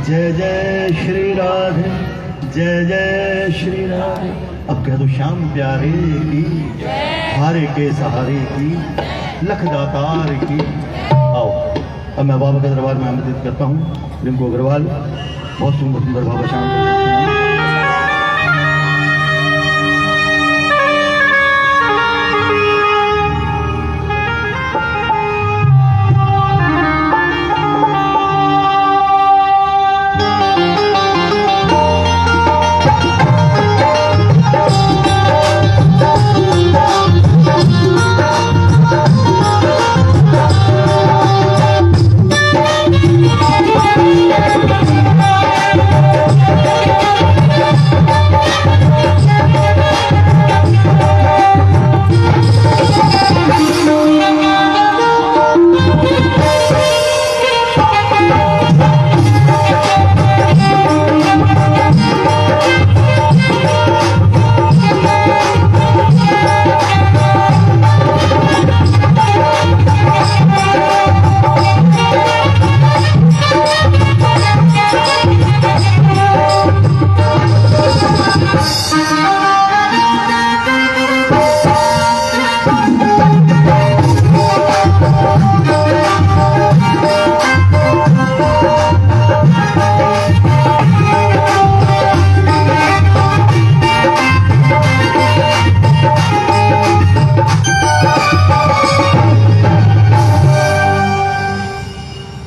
जय जय श्री राधे, जय जय श्री राधे। अब कह दो श्याम प्यारे की, हारे के सहारे की, लख दातार की। आओ अब मैं बाबा के दरबार में आमंत्रित करता हूँ रिंकू अग्रवाल। बहुत सुंदर सुंदर बाबा श्याम।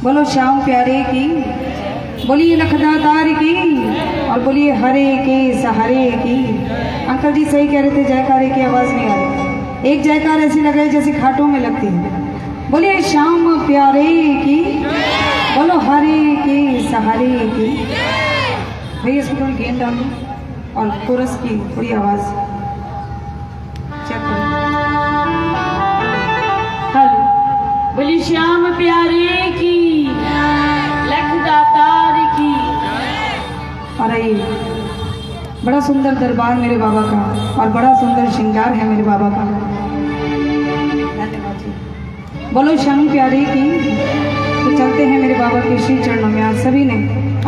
बोलो श्याम प्यारे की, बोलिए लखदातार की, और बोलिए हरे के सहारे की। अंकल जी सही कह रहे थे, जयकारे की आवाज़ नहीं आ रही। एक जयकार ऐसी लग रही जैसे खाटों में लगती है। बोलिए श्याम प्यारे की, बोलो हरे के सहारे की। भैया इसमें थोड़ी गेंद डाल दो और कोरस की थोड़ी आवाज़ चेक करो। हेलो, बोलिए श्याम प्यारे की, लखदातार की। और आइए, बड़ा सुंदर दरबार मेरे बाबा का और बड़ा सुंदर श्रृंगार है मेरे बाबा का। धन्यवाद जी। बोलो श्याम प्यारे की। तो चलते हैं मेरे बाबा के श्री चरणों में। आज सभी ने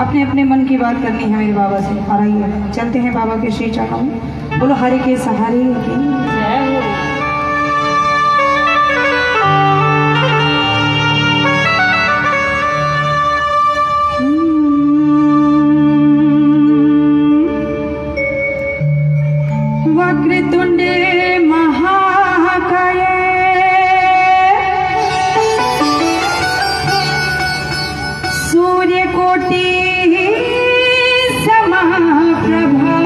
अपने अपने मन की बात करनी है मेरे बाबा से। और आइए चलते हैं बाबा के श्री चरणों में। बोलो हरे के सहारे की। वक्रतुंडे महाकाय, सूर्यकोटि समप्रभा,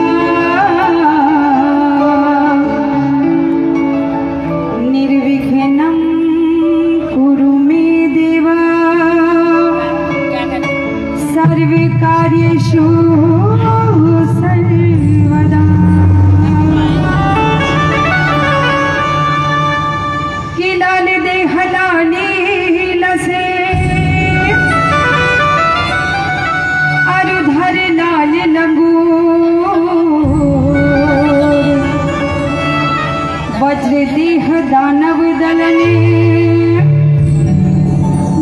निर्विघ्नं कुरु मे देव, सर्वकार्येषु सर्वदा। वज्र देह दानव दलने,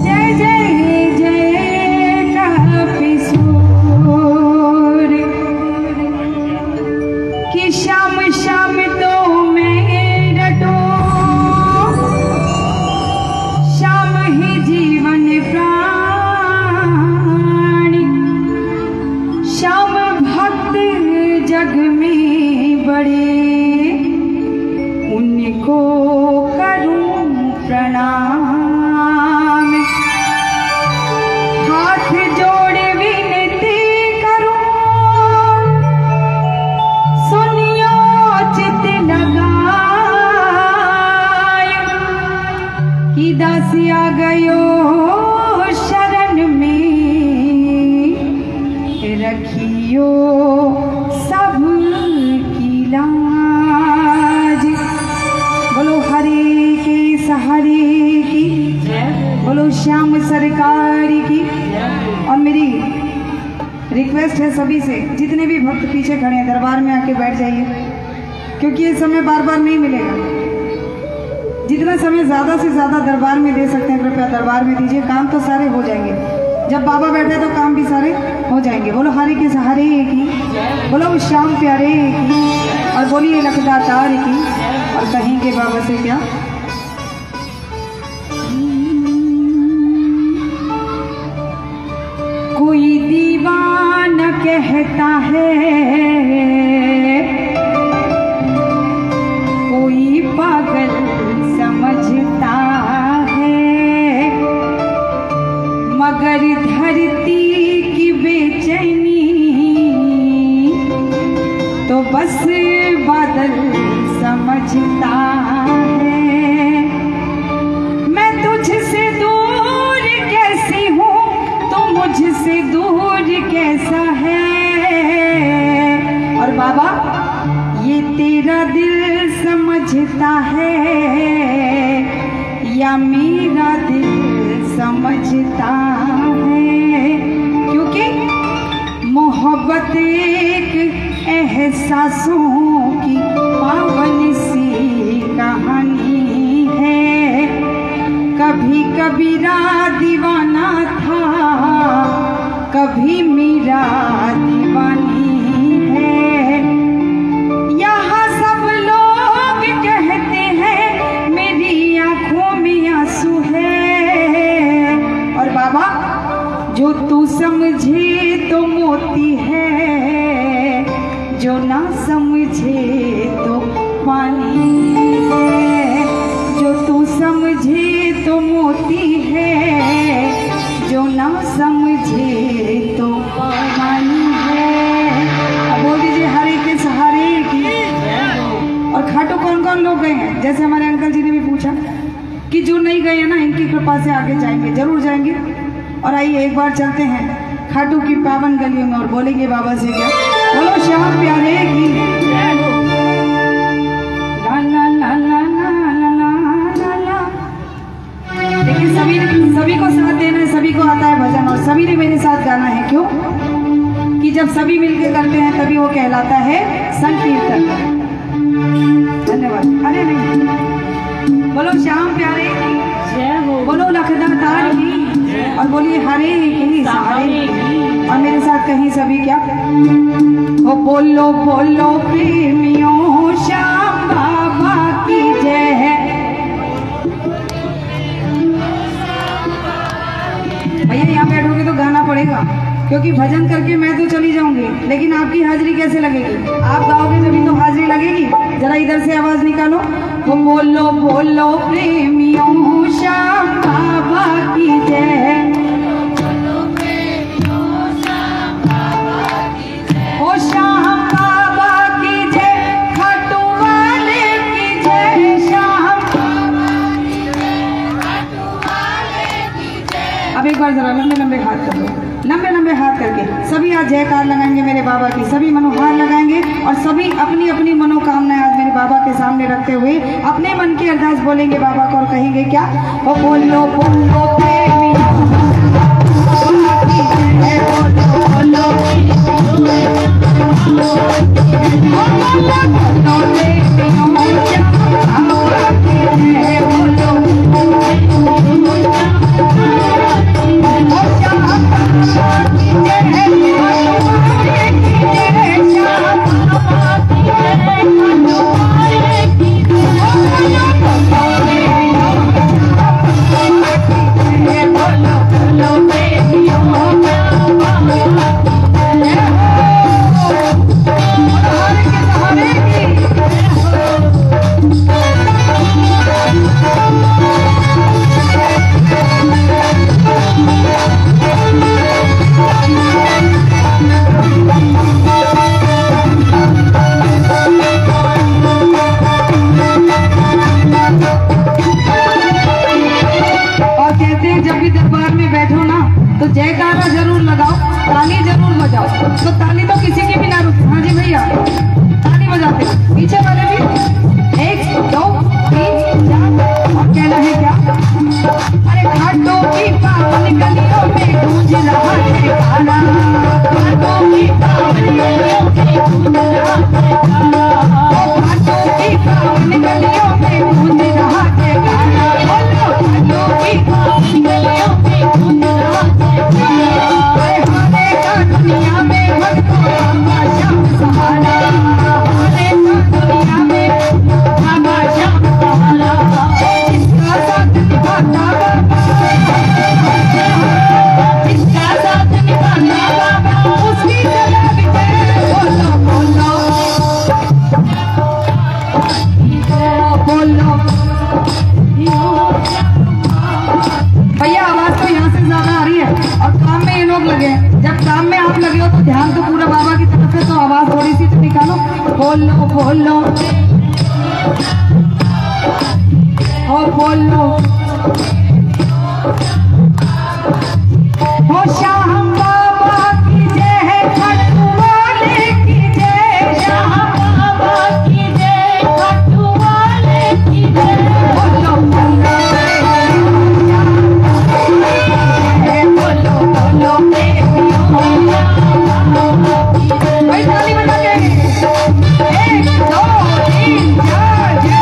जय जय जय कपिसूर। कि श्याम श्याम तो मैं रटो, श्याम ही जीवन प्राण, श्याम भक्त जग में बड़े, उनको करूं प्रणाम। हाथ जोड़ विनती करूं, सुनियो चित लगाए, कि दासी आ गयो शरण में, रखियो सब की लाज। बोलो हरे के सहारे की, बोलो श्याम सरकार की। और मेरी रिक्वेस्ट है सभी से, जितने भी भक्त पीछे खड़े हैं दरबार में आके बैठ जाइए, क्योंकि ये समय बार बार नहीं मिलेगा। जितना समय ज़्यादा से ज़्यादा दरबार में दे सकते हैं कृपया दरबार में दीजिए। काम तो सारे हो जाएंगे, जब बाबा बैठे तो काम भी सारे हो हो जाएंगे। बोलो हरे के सहारे की, बोलो श्याम प्यारे की, और बोलिए लखदातार की। और कहेंगे बाबा से क्या, कोई दीवाना कहता है, कोई पागल समझता है, मगर धरती की बेचैनी तो बस बादल समझता है। मैं तुझसे दूर कैसी हूँ, तो मुझसे दूर कैसा है। और बाबा ये तेरा दिल समझता है या मेरा दिल समझता है, क्योंकि मोहब्बत एक एहसासों की पावन सी कहानी है। कभी कबीरा दीवाना था, कभी मेरा दीवानी है। यहाँ सब लोग कहते हैं मेरी आंखों में आंसू है। और बाबा जो तू समझे तो मोती है, जो ना समझे तो पानी है। जो तू समझे तो मोती है, जो ना समझे तो पानी है। अब बोल दीजिए हरे के सहारे की। और खाटू कौन कौन लोग गए हैं, जैसे हमारे अंकल जी ने भी पूछा कि जो नहीं गए हैं ना, इनकी कृपा से आगे जाएंगे, जरूर जाएंगे। और आइए एक बार चलते हैं खाटू की पावन गलियों में और बोलेंगे बाबा से क्या, बोलो श्याम प्यारे की। ला ला ला ला ला ला ला। देखिए सभी को साथ देना है, सभी को आता है भजन, और सभी ने मेरे साथ गाना है। क्यों कि जब सभी मिलके करते हैं तभी वो कहलाता है संकीर्तन। धन्यवाद। अरे नहीं, बोलो श्याम प्यारे की, बोलो लखदातार की, और बोलिए हरे के सहारे की। और मेरे साथ कहीं सभी क्या, ओ बोलो बोलो प्रेमियों श्याम बाबा की जय है। भैया यहाँ बैठोगे तो गाना पड़ेगा, क्योंकि भजन करके मैं तो चली जाऊंगी, लेकिन आपकी हाजिरी कैसे लगेगी? आप गाओगे तभी तो हाजिरी लगेगी। जरा इधर से आवाज निकालो, ओ बोलो बोलो प्रेमियों श्याम बाबा की जय। ओ श्याम बाबा की जय, खाटू वाले की जय, श्याम बाबा की जय, खाटू वाले की जय। अब एक बार जरा लंबे लंबे हाथ कर दो, लंबे लंबे हाथ करके सभी आज जयकार लगाएंगे मेरे बाबा की, सभी मनोहार लगाएंगे और सभी अपनी अपनी मनोकामनाएं आज मेरे बाबा के सामने रखते हुए अपने मन की अरदास बोलेंगे बाबा को। और कहेंगे क्या, ओ बोलो बोलो प्रेमियों तो जयकारा जरूर लगाओ, ताली जरूर बजाओ। तो ताली तो किसी की भी ना रुक। हाँ जी भैया, ताली बजाते हैं, पीछे वाले भी 1 2 3 4। और कहना है क्या, अरे घाटों की पावन गलियों में गूंज रहा है गाना, घाटों की पावन गलियों में गूंज रहा है गाना, घाटों की पावन गलियों में गूंज रहा है गाना, घाटों की पावन गलियों में गूंज रहा है गाना। जब काम में आप लगे हो तो ध्यान तो पूरा बाबा की तरफ है, तो आवाज थोड़ी सी तो निकालो। बोलो बोलो और बोलो हो श्याम बाबा की जय है, खट्टू वाले की जय, श्याम बाबा की जय, खट्टू वाले की जय। बोलो बोलो बोलो बोलो भाई ताली बजा के 1 2 3 4 जय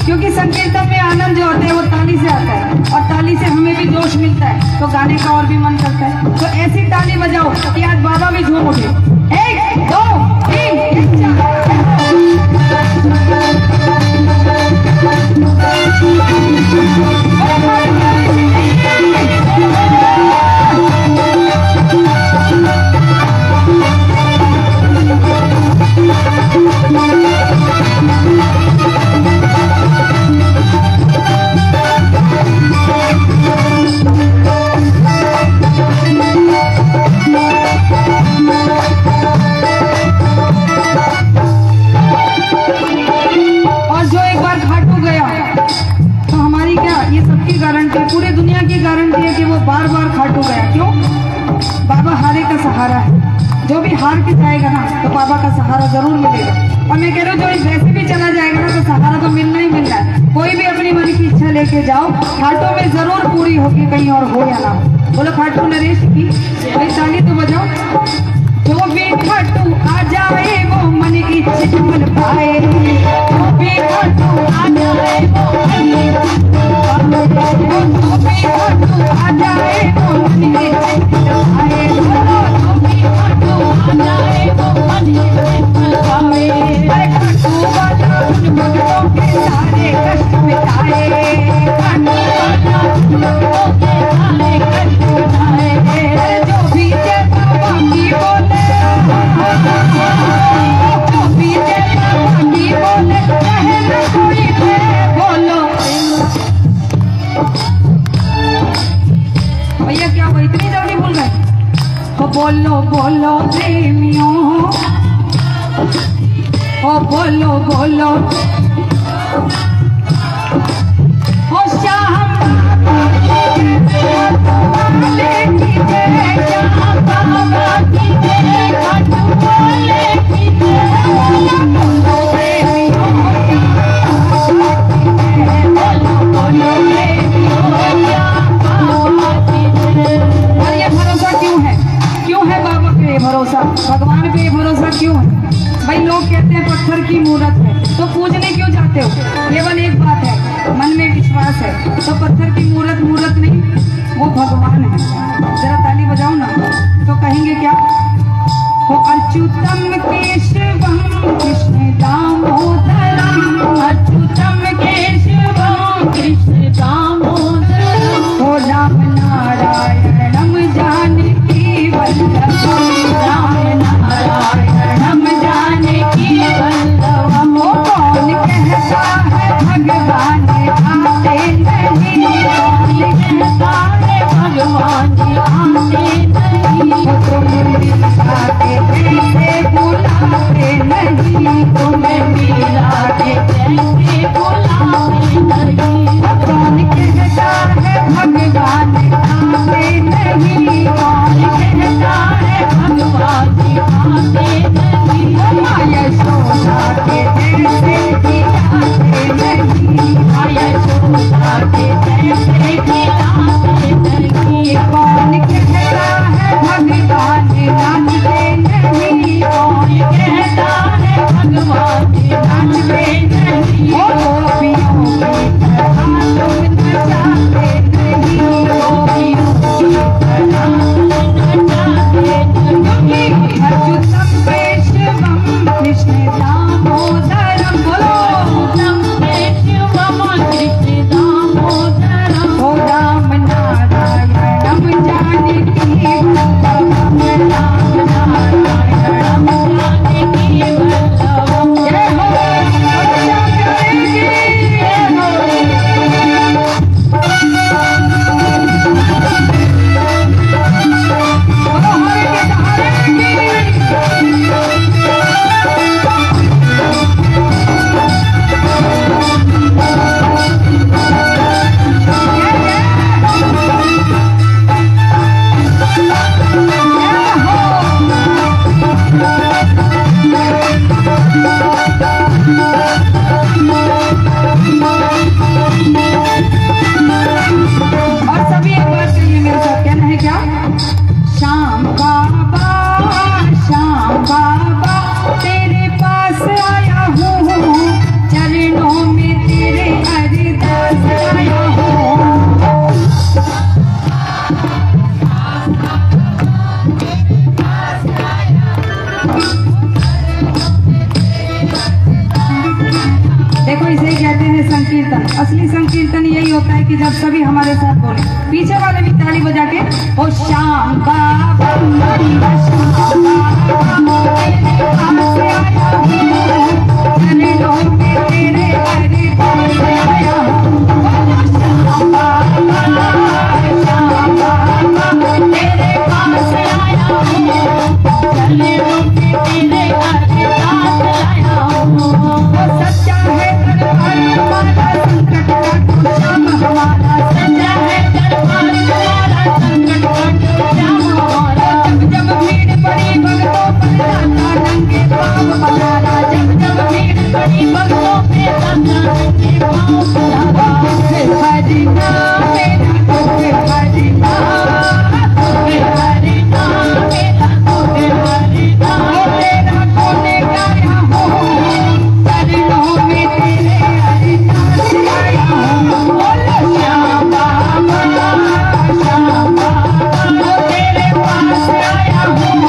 क्योंकि संकीर्तन में आनंद जो होता है वो ताली से आता है, और ताली से हमें भी जोश मिलता है, तो गाने का और भी मन करता है। तो ऐसी ताली बजाओ कि आज बाबा भी झूम उठे। 1 2 3 पूरी दुनिया की गारंटी है कि वो बार बार खाटू गया। क्यों? बाबा हारे का सहारा है, जो भी हार के जाएगा ना तो बाबा का सहारा जरूर मिलेगा। और मैं कह रहा हूँ जो वैसे भी चला जाएगा ना तो सहारा तो मिलना ही मिलना है। कोई भी अपनी मन की इच्छा लेके जाओ, खाटू में जरूर पूरी होगी, कहीं और हो या ना हो। बोलो खाटू नरेश की भाई, ताली तो बजाओ। जो भी खाटू आ जाए वो मन की इच्छा मिल पाए, जो भी खाटू आ जाए वो मन की बोलो बोलो प्रेमियों, ओ बोलो बोलो ओ श्याम बाबा की जय, श्याम बाबा की जय, खाटू वाले की जय। बोलो प्रेमियों, बोलो बोलो प्रेमियों, श्याम बाबा की जय। और ये भरोसा क्यों है? क्यों है बाबा पे भरोसा, भगवान पे भरोसा क्यों है? भाई लोग कहते हैं पत्थर की मूर्त है, तो पूजने क्यों जाते हो? केवल एक बात है, मन में विश्वास है, तो पत्थर की मूर्त नहीं, वो भगवान है। जरा ताली बजाओ ना, तो कहेंगे क्या? वो अच्युतम केशवम कृष्ण दामोदरम, अच्युतम केशवम कृष्ण यही होता है कि जब सभी हमारे साथ बोले, पीछे वाले भी ताली बजा के, ओ श्याम बाबा श्याम बाबा तेरे आया हूँ, चरणों में तेरे हरे पास आया हूँ। श्याम बाबा तेरे पास आया हूँ, चरणों में तेरे हरे पास आया हूँ। वो सच्चा है दरबार हमारा, संकट काटो श्याम हमारा, सच्चा है दरबार हमारा, संकट काटो श्याम हमारा। जब जब भीड़ पड़ी भक्तों पर दाता नंगे पाँव पधारा, जब जब भीड़ पड़ी भक्तों पे दाता नंगे पाँव पधारा। हरि नाम मेरा तोहे हरि नाम, तोहे हरि नाम मेरा तोहे हरि नाम, तेरा कोने गाया हूँ, चरणों में तेरे हरि दास आया हूँ। बोलो श्याम बाबा श्याम बाबा तेरे पास आया हूँ,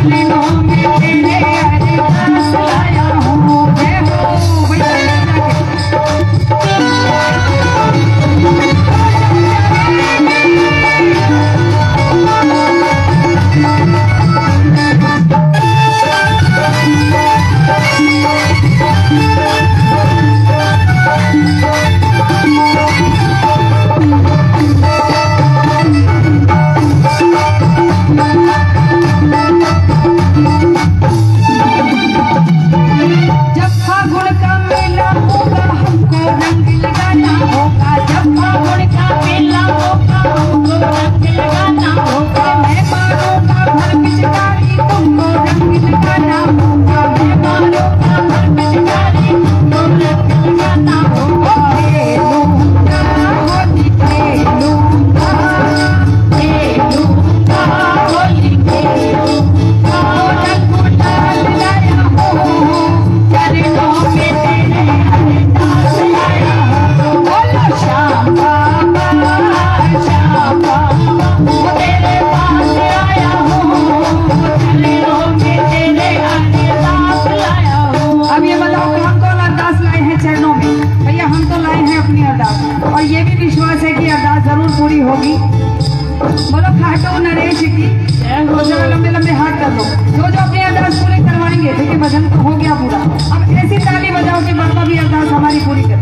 चरणों में तेरे हरि दास आया हूँ। जय हो भैया। जब फागुन का मेला होगा हमको रंग लगाना होगा, जब फागुन का मेला होगा हमको रंग लगाना होगा। मैं मारूंगा भर पिचकारी तुमको रंग लगाना होगा, मैं मारूंगा भर पिचकारी तुमको रंग लगाना होगा। खेलूंगा होली खेलूंगा, खेलूंगा होली खेलूंगा, रंग गुलाल लाया हूँ, चरणों में तेरे हरि दास आया हूँ। बोलो श्याम बाबा श्याम बाबा तेरे पास आया हूँ, चरणों में तेरे हरि दास लाया हूँ। अब ये बताओ कि हम कौन अरदास लाए हैं चरणों में? भैया हम तो लाए हैं अपनी अरदास, और ये भी विश्वास है कि अरदास जरूर पूरी होगी। बोलो खाटो नरेश की जरा लंबे लंबे हाथ कर दो, जो अपनी अरदास पूरे करवाएंगे। देखिए भजन तो हो गया पूरा, अब ऐसी ताली बजाओ कि बाबा भी अरदास हमारी पूरी करे।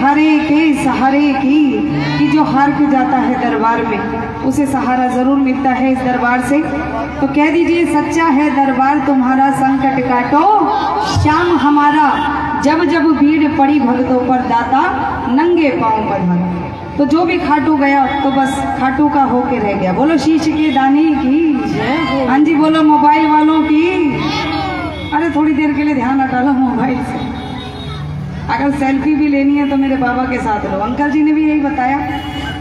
हरे के सहारे की, कि जो हार के जाता है दरबार में उसे सहारा जरूर मिलता है इस दरबार से। तो कह दीजिए सच्चा है दरबार तुम्हारा, संकट काटो श्याम हमारा, जब जब भीड़ पड़ी भक्तों पर दाता नंगे पांव पधारा। तो जो भी खाटू गया तो बस खाटू का होके रह गया। बोलो शीश के दानी की, हाँ जी बोलो मोबाइल वालों की। अरे थोड़ी देर के लिए ध्यान हटा लो मोबाइल से। अगर सेल्फी भी लेनी है तो मेरे बाबा के साथ लो। अंकल जी ने भी यही बताया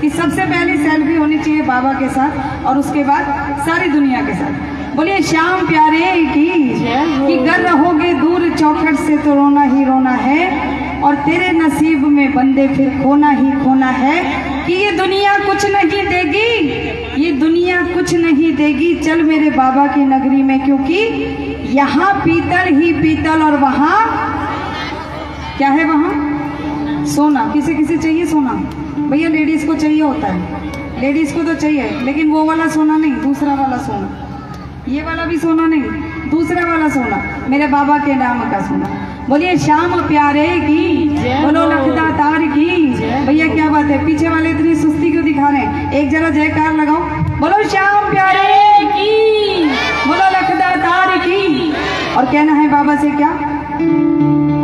कि सबसे पहले सेल्फी होनी चाहिए बाबा के साथ और उसके बाद सारी दुनिया के साथ। बोलिए श्याम प्यारे की, कि गर रहोगे दूर चौखट से तो रोना ही रोना है, और तेरे नसीब में बंदे फिर खोना ही खोना है। कि ये दुनिया कुछ नहीं देगी, ये दुनिया कुछ नहीं देगी, चल मेरे बाबा की नगरी में, क्योंकि यहाँ पीतल ही पीतल और वहाँ क्या है, वहाँ सोना। किसे किसे चाहिए सोना? भैया लेडीज को चाहिए होता है, लेडीज को तो चाहिए, लेकिन वो वाला सोना नहीं, दूसरा वाला सोना। ये वाला भी सोना नहीं, दूसरा वाला सोना, मेरे बाबा के नाम का सोना। बोलिए श्याम प्यारे की, बोलो लखदातार की। भैया क्या बात है, पीछे वाले इतनी सुस्ती क्यों दिखा रहे हैं? एक जरा जयकार लगाओ, बोलो श्याम प्यारे की, बोलो लखदातार की। और कहना है बाबा से क्या?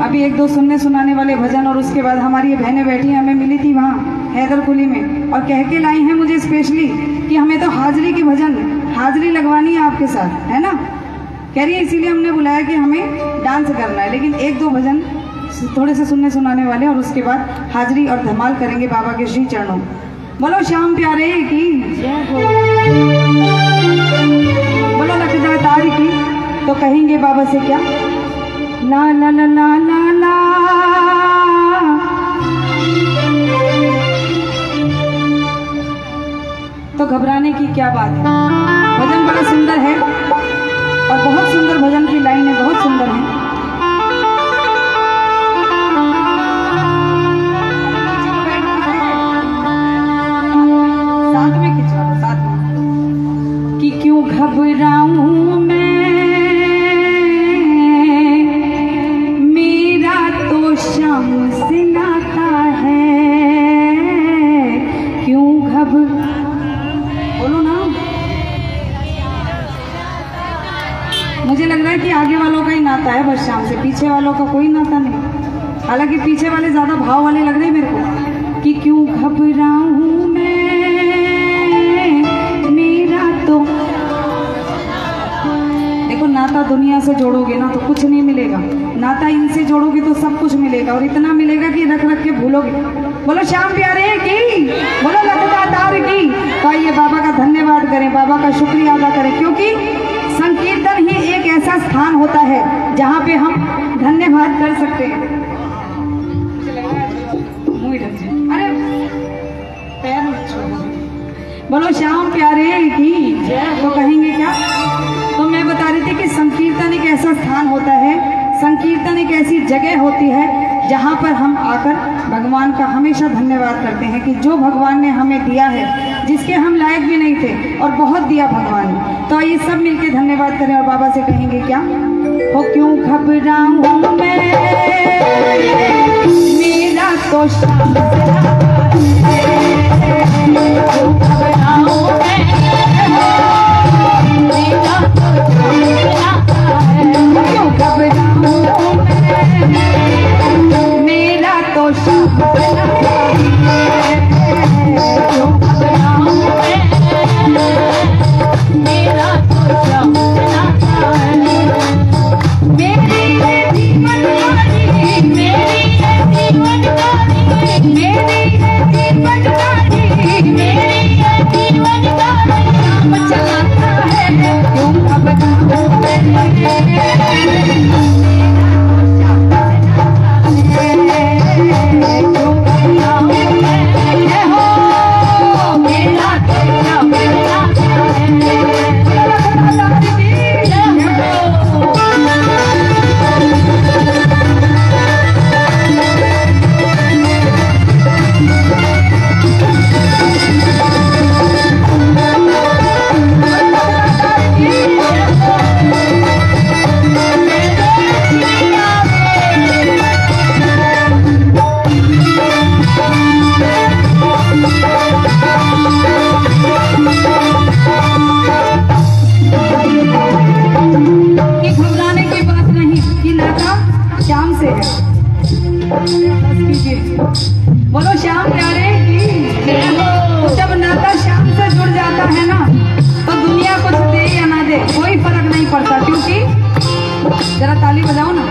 अभी एक दो सुनने सुनाने वाले भजन, और उसके बाद हमारी ये बहनें बैठी हमें मिली थी वहाँ, हैदरकुली में, और कह के लाई हैं मुझे स्पेशली कि हमें तो हाजिरी की भजन हाजिरी लगवानी है आपके साथ, है ना। कह रही है इसीलिए हमने बुलाया कि हमें डांस करना है, लेकिन एक दो भजन थोड़े से सुनने सुनाने वाले, और उसके बाद हाजिरी और धमाल करेंगे बाबा के श्री चरणों। बोलो श्याम प्यारे की जय हो, बोलो लखदातार की। तो कहेंगे बाबा से क्या, ला ला ला ला ला ला, तो घबराने की क्या बात है। भजन बड़ा सुंदर है और बहुत सुंदर भजन की लाइन है, बहुत सुंदर है। साथ में खिंचवा दो, साथ में। कि क्यों घबराऊं मैं, मेरा तो श्याम से नाता है, क्यों बोलो ना। मुझे लग रहा है कि आगे वालों का ही नाता है बस श्याम से, पीछे वालों का कोई नाता नहीं। हालांकि पीछे वाले ज्यादा भाव वाले लग रहे हैं मेरे को। कि क्यों घबराऊं मैं, मेरा तो देखो, नाता दुनिया से जोड़ोगे ना तो कुछ नहीं मिलेगा, नाता इनसे जोड़ोगे तो सब कुछ मिलेगा, और इतना मिलेगा कि रख रख के भूलोगे। बोलो श्याम प्यारे की, बोलो लखदातार की। तो आइए बाबा का धन्यवाद करें, बाबा का शुक्रिया अदा करें, क्योंकि संकीर्तन ही एक ऐसा स्थान होता है जहाँ पे हम धन्यवाद कर सकते हैं। अरे पैर मत छोड़ो। बोलो श्याम प्यारे की जय। तो कहेंगे क्या, तो मैं बता रही थी कि संकीर्तन एक ऐसा स्थान होता है, संकीर्तन एक ऐसी जगह होती है जहाँ पर हम आकर भगवान का हमेशा धन्यवाद करते हैं कि जो भगवान ने हमें दिया है, जिसके हम लायक भी नहीं थे और बहुत दिया भगवान ने। तो आइए सब मिलके धन्यवाद करें और बाबा से कहेंगे क्या, हो क्यों घबराऊं मैं, मेरा तो श्याम से नाता है, क्यों घबराऊं मैं, मेरा तो श्याम से नाता है, क्यों घबराऊं मैं, मेरा तो श्याम से नाता है, क्यों घबराऊं मैं, मेरा तो श्याम से नाता है। मेरी है जीवन गाड़ी, मेरी है जीवन गाड़ी, मेरी है जीवन गाड़ी, मेरी है जीवन गाड़ी, राम चलाता है, क्यों घबराऊं मैं, बोलो श्याम प्यारे की जय हो। जब नाता श्याम से जुड़ जाता है ना तो दुनिया कुछ दे या ना दे कोई फर्क नहीं पड़ता, क्योंकि जरा ताली बजाओ ना।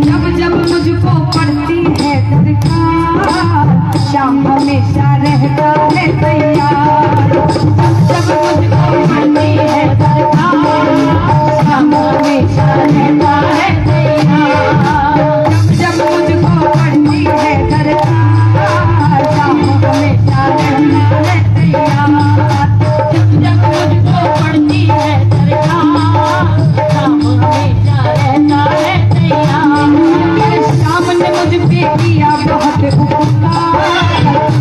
जब जब मुझको पड़ती है दरकार, श्याम हमेशा रहता है तैयार, जब मुझको पड़ती है दरकार, श्याम हमेशा रहता है तैयार, जब मुझको पड़ती है दरकार, श्याम हमेशा रहता है तैयार, जब मुझको पड़ती है दरकार, श्याम हमेशा रहता है तैयार। श्याम ने मुझ पे किया बहुत उपकार,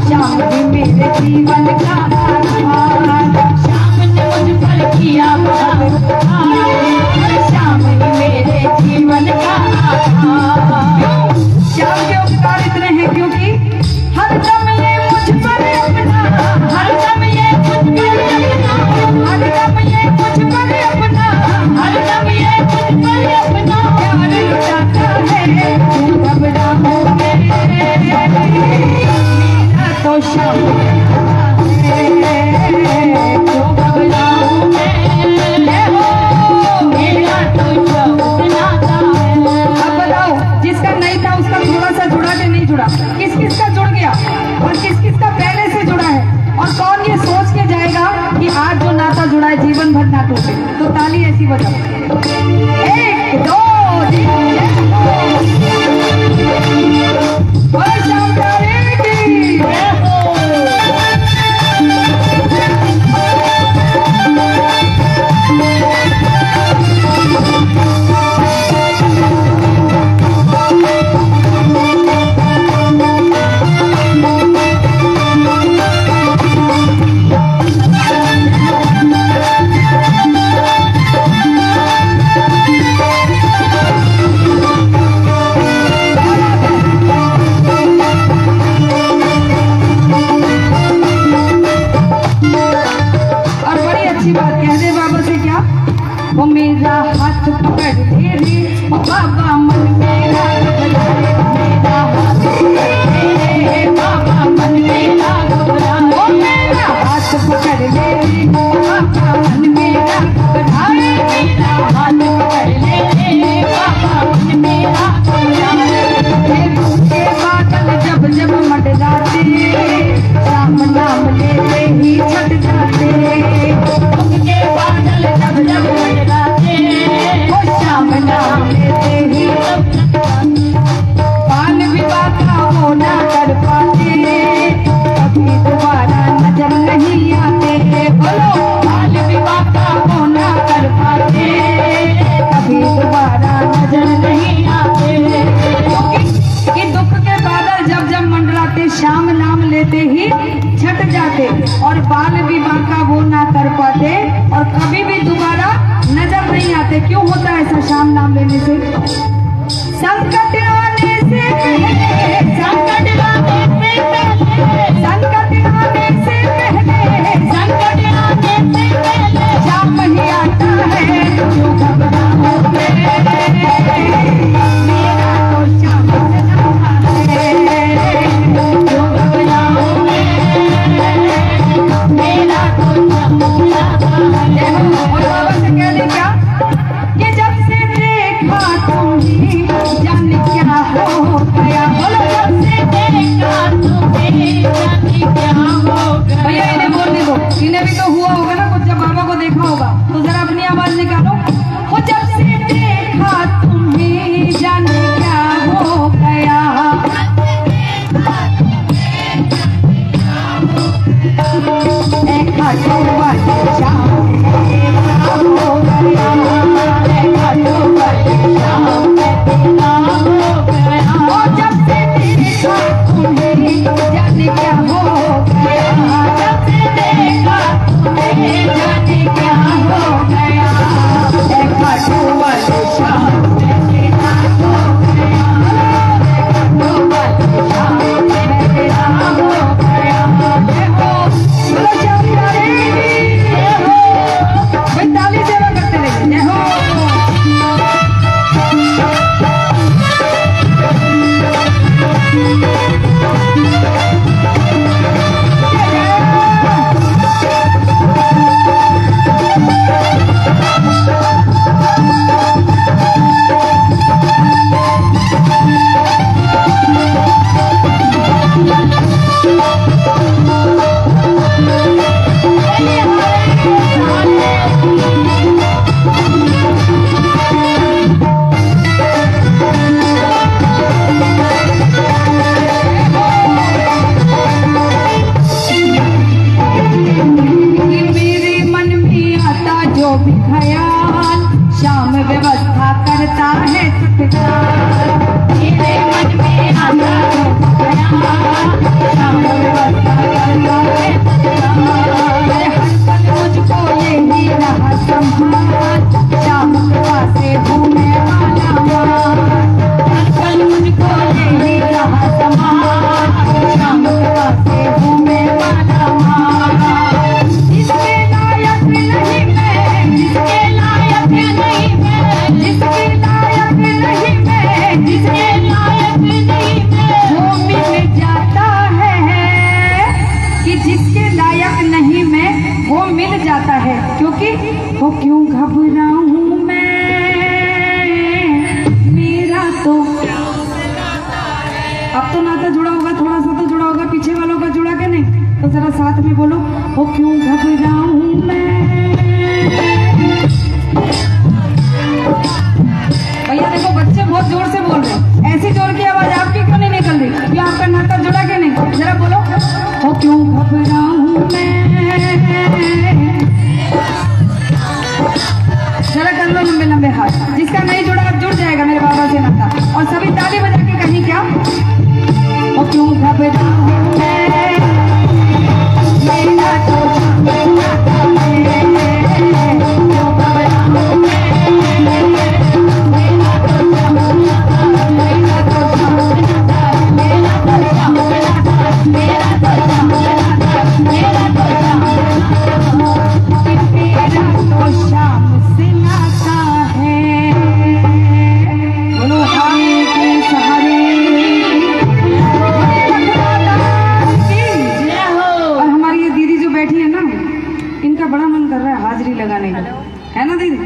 श्याम भी मेरे जीवन हाथों पे, तो ताली ऐसी बजाओ, 1 2 3 बोलो श्याम प्यारे की जय हो। वो मेरा हाथ पकड़ ले रे बाबा मन मेरा घबराए, मेरा हाथ पकड़ ले बाबा मन मेरा घबराए, वो मेरा हाथ पकड़ ले रे बाबा मन मेरा घबराए, मेरा हाथ पकड़ ले बाबा मन मेरा घबराए। के बादल जब जब मंडराते राम नाम लेते ही छट जाते, के बादल जब जब मंडराते वो श्याम नाम लेते ही बाल विवाह का वो ना कर पाते, कभी दोबारा नजर नहीं आते, बोलो बाल विवाह का वो ना कर पाते, कभी दोबारा नजर नहीं आते, क्योंकि दुख के बादल जब जब मंडराते श्याम नाम लेते ही छट जाते, और बाल विवाह का वो ना कर पाते और कभी भी दोबारा नजर नहीं आते। क्यों होता है ऐसा श्याम नाम लेने से? संकट आने से पहले, संकट आने से पहले, संकट आने से पहले, संकट आने से पहले श्याम ही आता है, क्यों घबराओ मेरा तो श्याम है, क्यों घबराओ मेरा तो श्याम है। और बाबा से कह दे क्या कि जब से देखा तुम्हें जाने क्या हो गया, बोलो जब से देखा तुम्हें जाने क्या हो गया। भैया इन्हें बोल दे दो, इन्हें भी तो हुआ होगा ना कुछ, जब बाबा को देखा होगा, तो जरा अपनी आवाज निकालो, वो जब से देखा तुम्हें जाने क्या हो गया, देखा तो जाने क्या हो गया, जब से देखा तुम्हें जाने क्या हो गया, देखा तो शाम तेरा हो गया, देखा तो शाम तेरा हो गया, बोलो श्याम प्यारे जय हो, भाई ताली सेवा करते रहिए जय हो। वो क्यों घबराऊं मैं, मेरा तो अब तो नाता जुड़ा होगा, थोड़ा सा तो जुड़ा होगा, पीछे वालों का जुड़ा के नहीं, तो जरा साथ में बोलो, वो क्यों घबराऊं मैं हाजिरी लगाने का, है ना दीदी?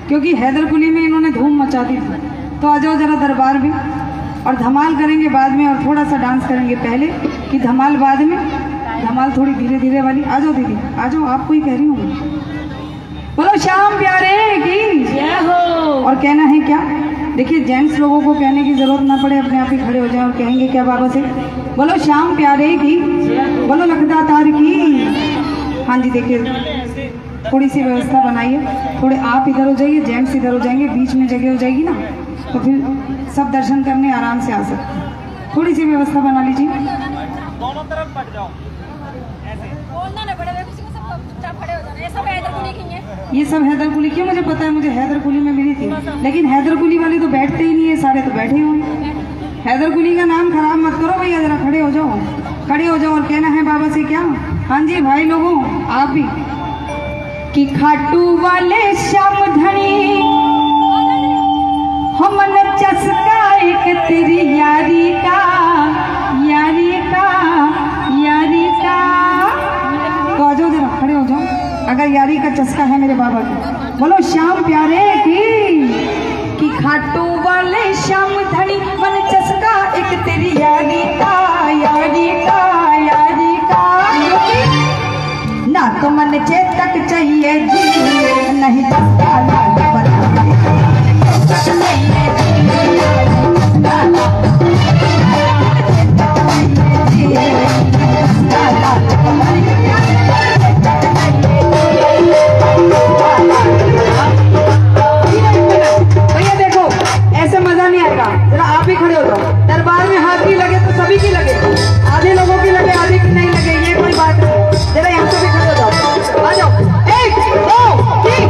क्योंकि हैदरकुली में इन्होंने धूम मचा दी थी। तो आ जाओ जरा दरबार में, और धमाल करेंगे बाद में, और थोड़ा सा डांस करेंगे पहले कि धमाल बाद में, धमाल थोड़ी धीरे धीरे वाली। आ जाओ दीदी, आ जाओ, आपको ही कह रही हूँ। बोलो श्याम प्यारे की जय हो। और कहना है क्या? देखिए जेंट्स लोगों को कहने की जरूरत ना पड़े, अपने आप ही खड़े हो जाए और कहेंगे क्या बाबा से? बोलो श्याम प्यारे की, बोलो लखदातार की। हाँ जी, देखिए थोड़ी सी व्यवस्था बनाइए, थोड़े आप इधर हो जाइए, जेंट्स इधर हो जाएंगे, बीच में जगह हो जाएगी ना, तो फिर सब दर्शन करने आराम से आ सकते हैं। थोड़ी सी व्यवस्था बना लीजिए। दोनों तरफ बैठ जाओ, बोलना ना पड़े, किसी को सब चुपचाप खड़े हो जाना। ये सब हैदरकुली की है, ये सब हैदरकुली की, मुझे पता है, मुझे हैदरकुली में मिली थी, लेकिन हैदरकुली वाले तो बैठते ही नहीं है, सारे तो बैठे हुए हैं। हैदरकुली का नाम खराब मत करो भैया, जरा खड़े हो जाओ, खड़े हो जाओ। और कहना है बाबा से क्या? हाँ जी भाई लोगों, आप भी कि खाटू वाले श्याम धनी हमन चस्का एक तेरी यारी का, यारी का, यारी का। तो आ जाओ जरा, खड़े हो जाओ अगर यारी का चस्का है मेरे बाबा की। बोलो श्याम प्यारे की कि खाटू वाले श्याम धनी मन चस्का एक तेरी यारी का, यारी का, यारी का। ना तो मन चेतक चाहिए जी, नहीं चस्का लाल बना भैया देखो, ऐसे मजा नहीं आएगा, जरा आप ही खड़े हो जाओ। दरबार में हाथ की लगे तो सभी की लगे, आधे लोगों की लगे आधे की नहीं लगे, ये कोई बात नहीं। जरा यहाँ से भी खड़े हो जाओ, आ जाओ। 1 2 3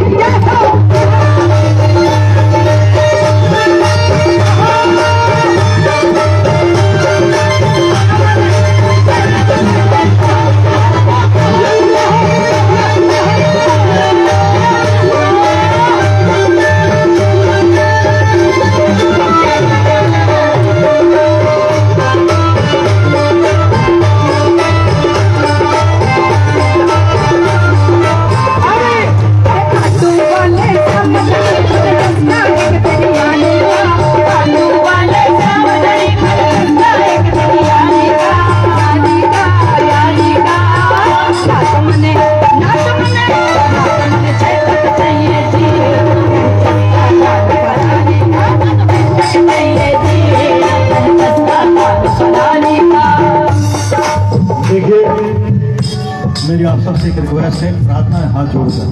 मेरी आप सबसे एक रिक्वेस्ट है, प्रार्थना है, हाथ जोड़कर,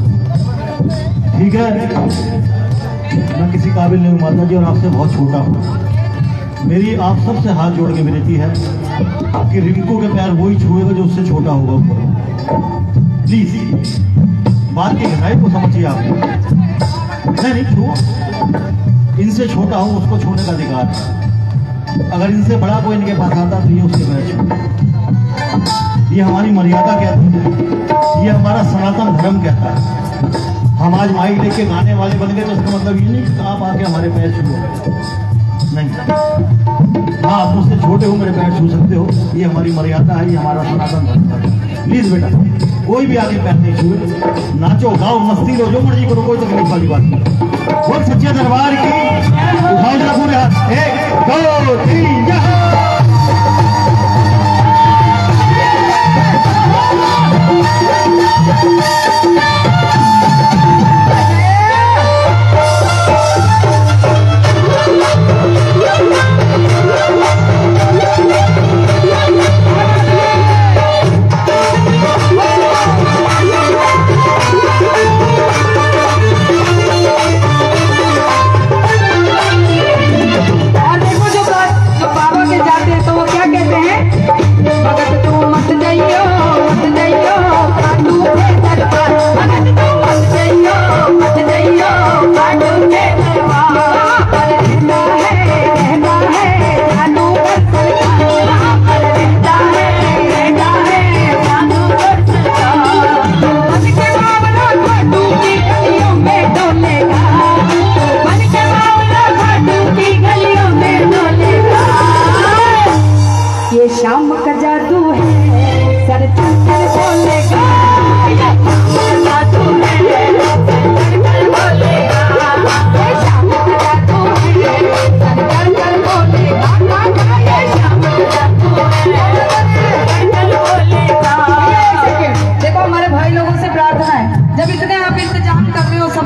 ठीक है? मैं किसी काबिल नहीं हूँ माता जी, और आपसे बहुत छोटा हूँ। मेरी आप सबसे हाथ जोड़ के विनती है कि रिंकू के पैर वही छुएगा जो उससे छोटा होगा ऊपर। प्लीज बात की गहराई को समझिए आप। नहीं छुओ, इनसे छोटा हो उसको छूने का अधिकार है। अगर इनसे बड़ा कोई इनके पास आता तो ये उसके पैर छू। ये हमारी मर्यादा कहती है, ये हमारा सनातन धर्म कहता है। हम आज माइक लेके गाने वाले बन गए तो इसका मतलब ये नहीं कि आप आके हमारे पैर छू, नहीं। हाँ, आप मुझसे छोटे हो, मेरे पैर छू सकते हो, ये हमारी मर्यादा है, ये हमारा सनातन धर्म है। प्लीज बेटा, कोई भी आगे पैर नहीं छुए, नाचो गाओ मस्ती लो, जो मर्जी करो, कोई तकलीफ वाली बात नहीं। बोल सच्चे दरबार की, उठाओ जरा पूरे हाथ, 1 2 3 और देखो जो बाबा के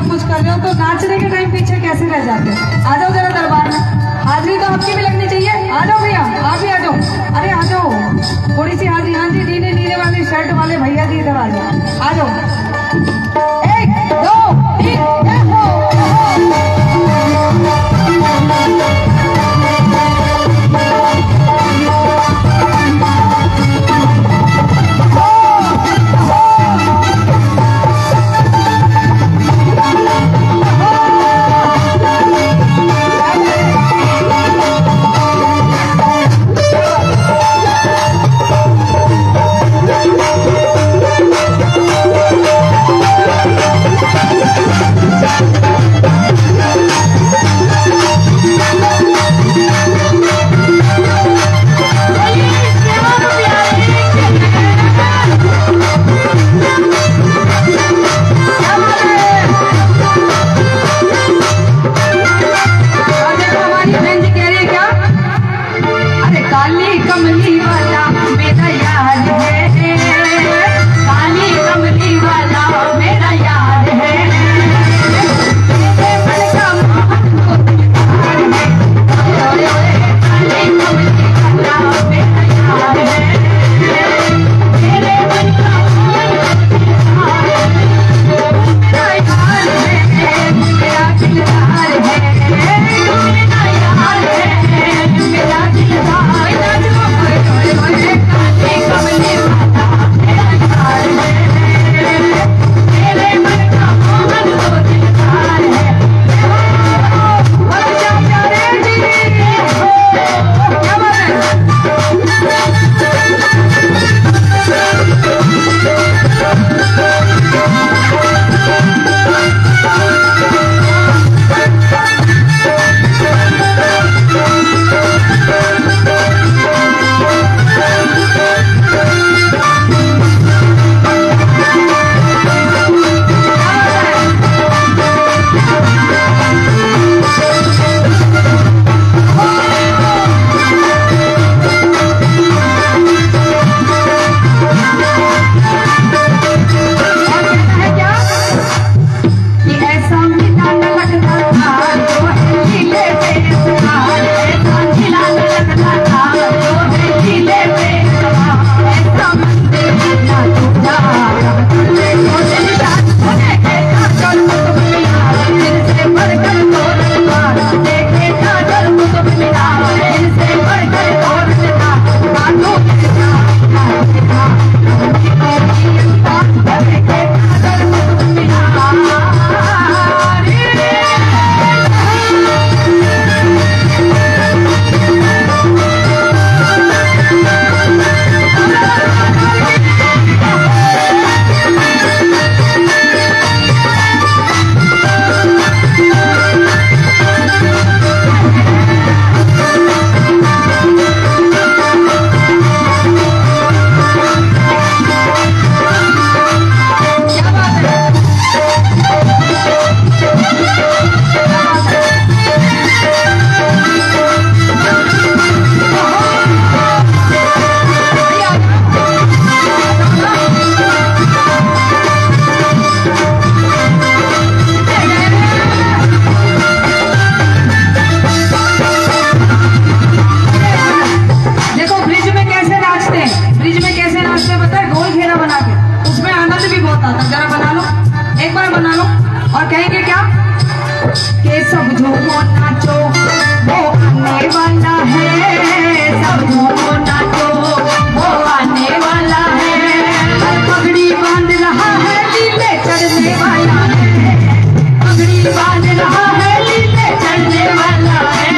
सब कुछ कर रहे हो तो नाचने के टाइम पीछे कैसे रह जाते हैं? आ जाओ जरा दरबार में, हाजिरी तो आपकी भी लगनी चाहिए। आ जाओ भैया, आप भी आ जाओ। अरे आ जाओ, थोड़ी सी हाजिरी। हाँ जी, नीले नीले वाले शर्ट वाले भैया जी इधर आ जाओ, आ जाओ। 1 2 3 बांध रहा है लीले चढ़ने वाला है।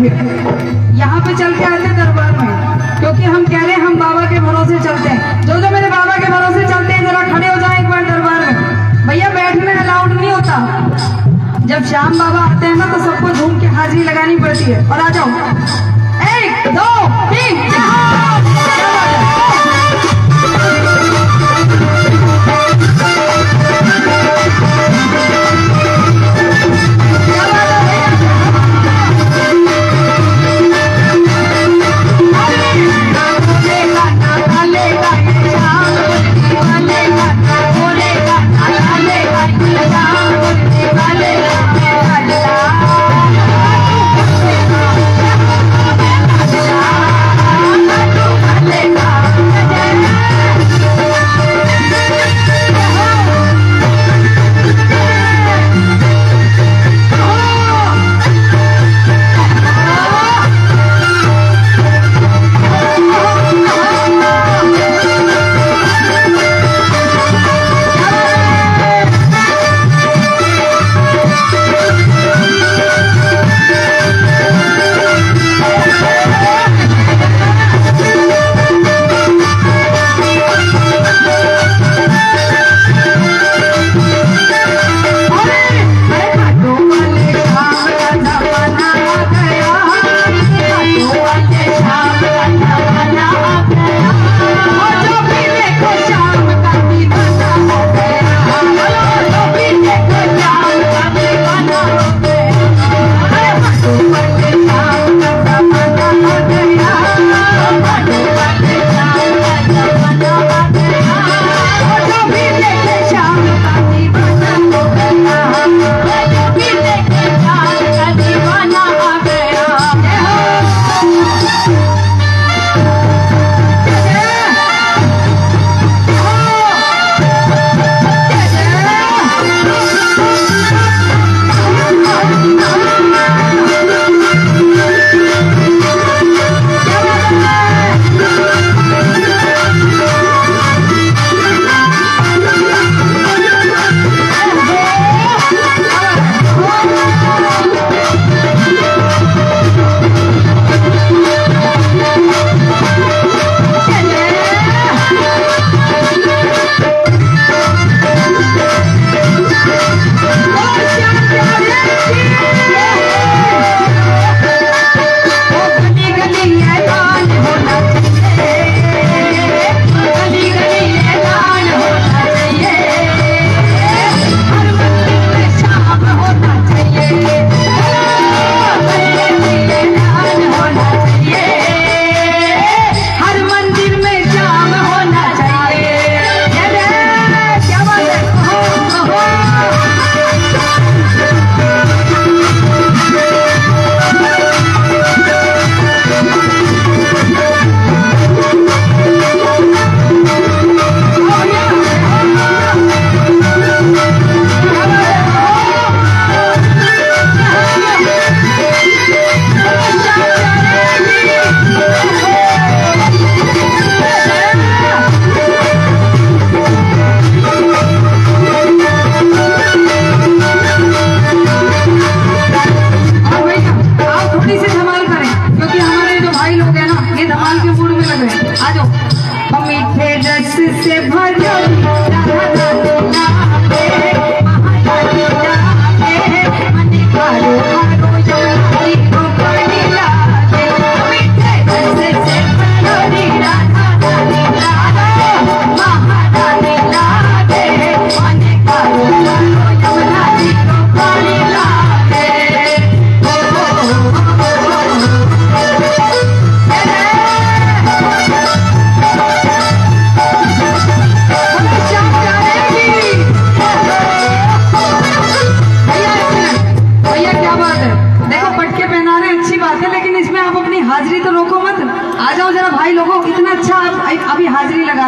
फिर यहाँ पे चल के आते दरबार में, क्योंकि हम कह रहे हैं हम बाबा के भरोसे चलते हैं। जो जो मेरे बाबा के भरोसे चलते हैं जरा खड़े हो जाए एक बार दरबार में। भैया बैठना अलाउड नहीं होता। जब श्याम बाबा आते हैं ना तो सबको झूम के हाजिरी लगानी पड़ती है। और आ जाओ 1 2 3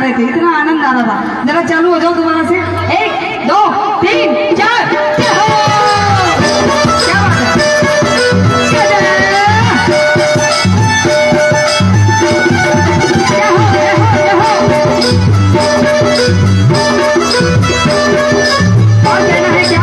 रहे थे, इतना आनंद आ रहा था। जरा चालू हो जाओ दोबारा से, 1 2 3 4। और कहना है क्या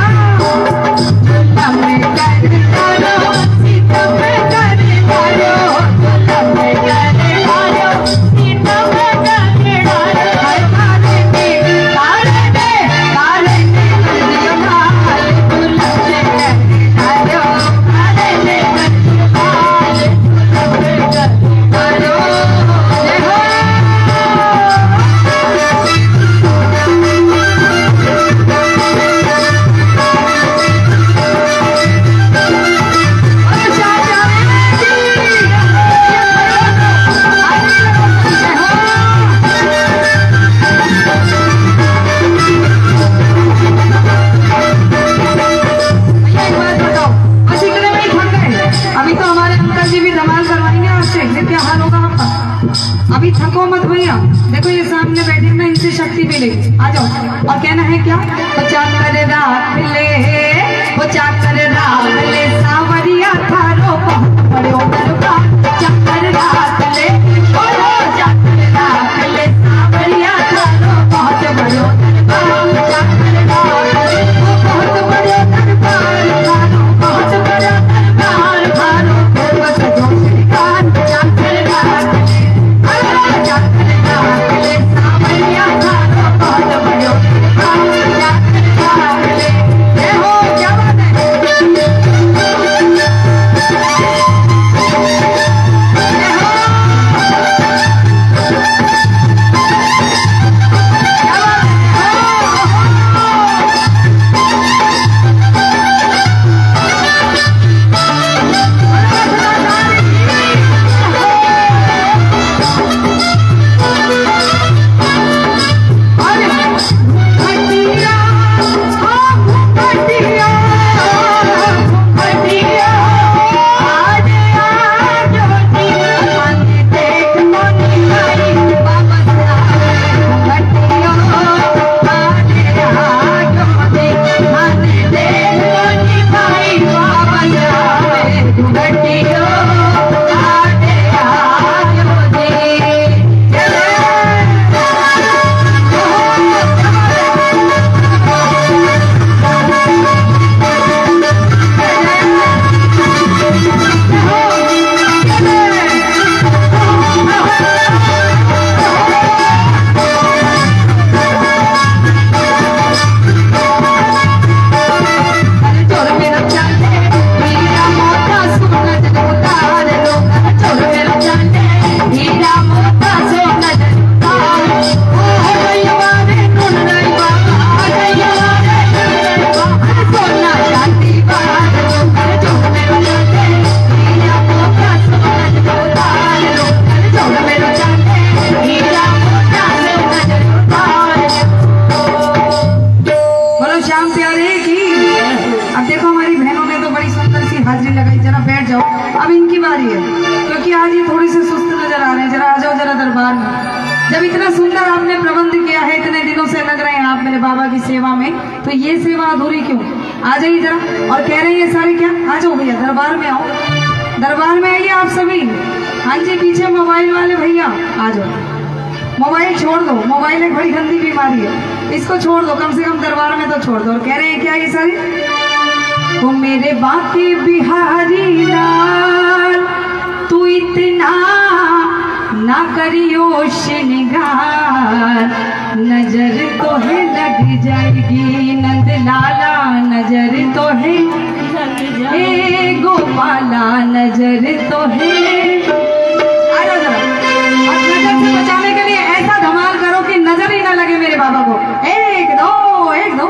देखो ये सामने बैठे ना, इनसे शक्ति मिलेगी। आ जाओ। और कहना है क्या? वो चाकर राख ले, वो चाकर राख ले, सावरिया थारो बहुत बड़े दरबार। चाकर राख ले, बोलो चाकर राख ले, सावरिया थारो बहुत बड़े दरबार। चाकर राख ले, वो बहुत बड़े दरबार, थारो बहुत बड़ा दरबार, थारो बस जो श्रीकांत। चाकर राख ले, चाकर राख ले, सावरिया थारो बहुत बड़े दरबार। चाकर राख ले, ये हो क्या बात है? अब इनकी बारी है, क्योंकि आज ये थोड़ी सी सुस्त नजर आ रहे हैं। जरा आ जाओ जरा दरबार में। जब इतना सुंदर आपने प्रबंध किया है, इतने दिनों से लग रहे हैं आप मेरे बाबा की सेवा में, तो ये सेवा अधूरी क्यों? आ जाइए जरा। और कह रहे हैं ये सारे क्या? आ जाओ भैया दरबार में आओ, दरबार में आइए आप सभी। हाँ जी, पीछे मोबाइल वाले भैया आ जाओ। मोबाइल छोड़ दो, मोबाइल एक बड़ी गंदी बीमारी है, इसको छोड़ दो, कम से कम दरबार में तो छोड़ दो। और कह रहे हैं क्या ये सारे? वो मेरे बाकी बिहारी लाल, तू इतना ना करियो श्रृंगार, नजर तो है लग जाएगी नंद लाला, नजर तो है ए गोपाला, नजर तो है। और नजर से बचाने के लिए ऐसा धमाल करो कि नजर ही ना लगे मेरे बाबा को। एक दो, एक दो।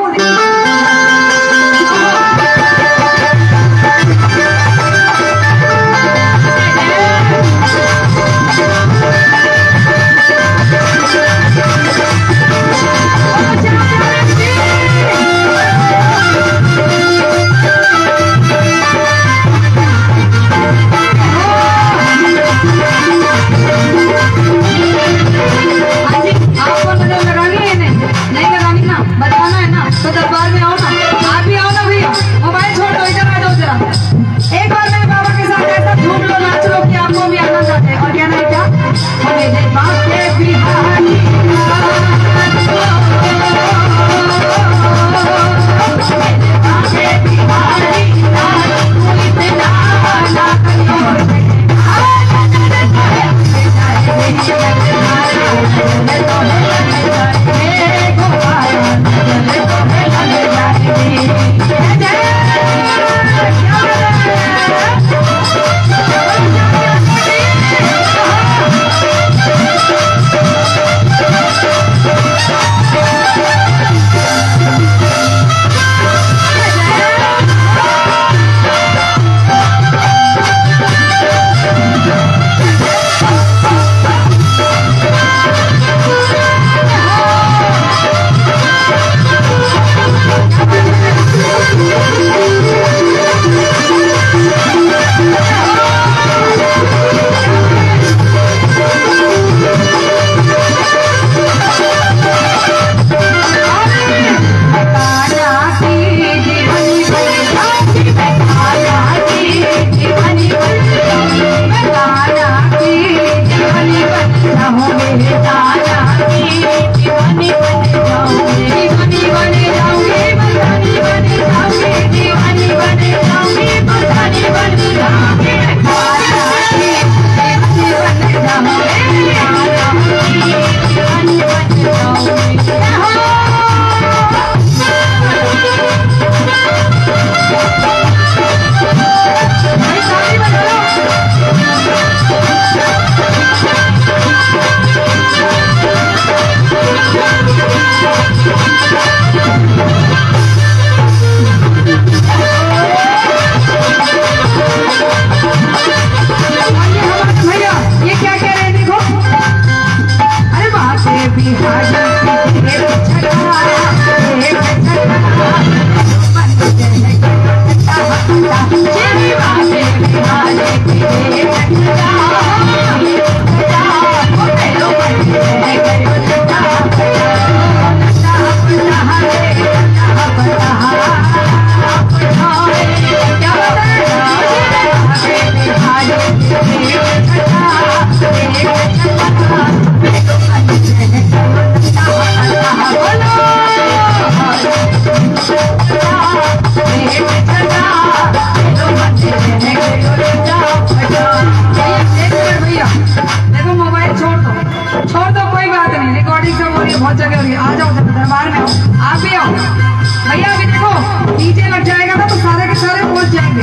बहुत जगह हो रही है। आ जाओ दरबार में आओ, आप भी आओ भैया। अभी देखो डीजे लग जाएगा ना तो सारे के सारे पहुंच जाएंगे,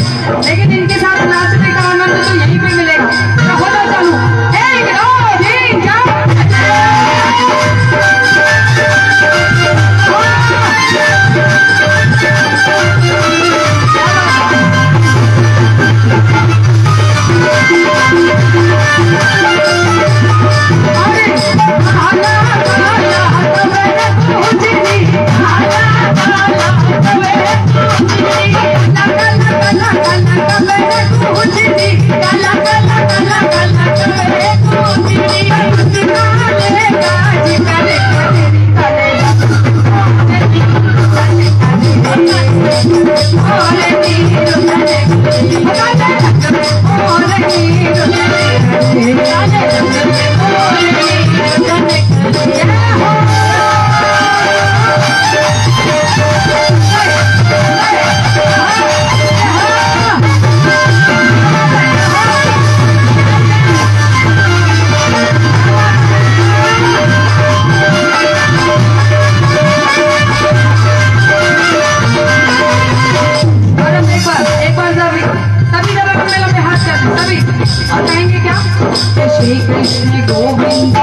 लेकिन इनके साथ नाचने का आनंद तो यहीं पे मिलेगा। तो हो जाओ चालू, 1 2 3 4। श्री कृष्ण गोविंद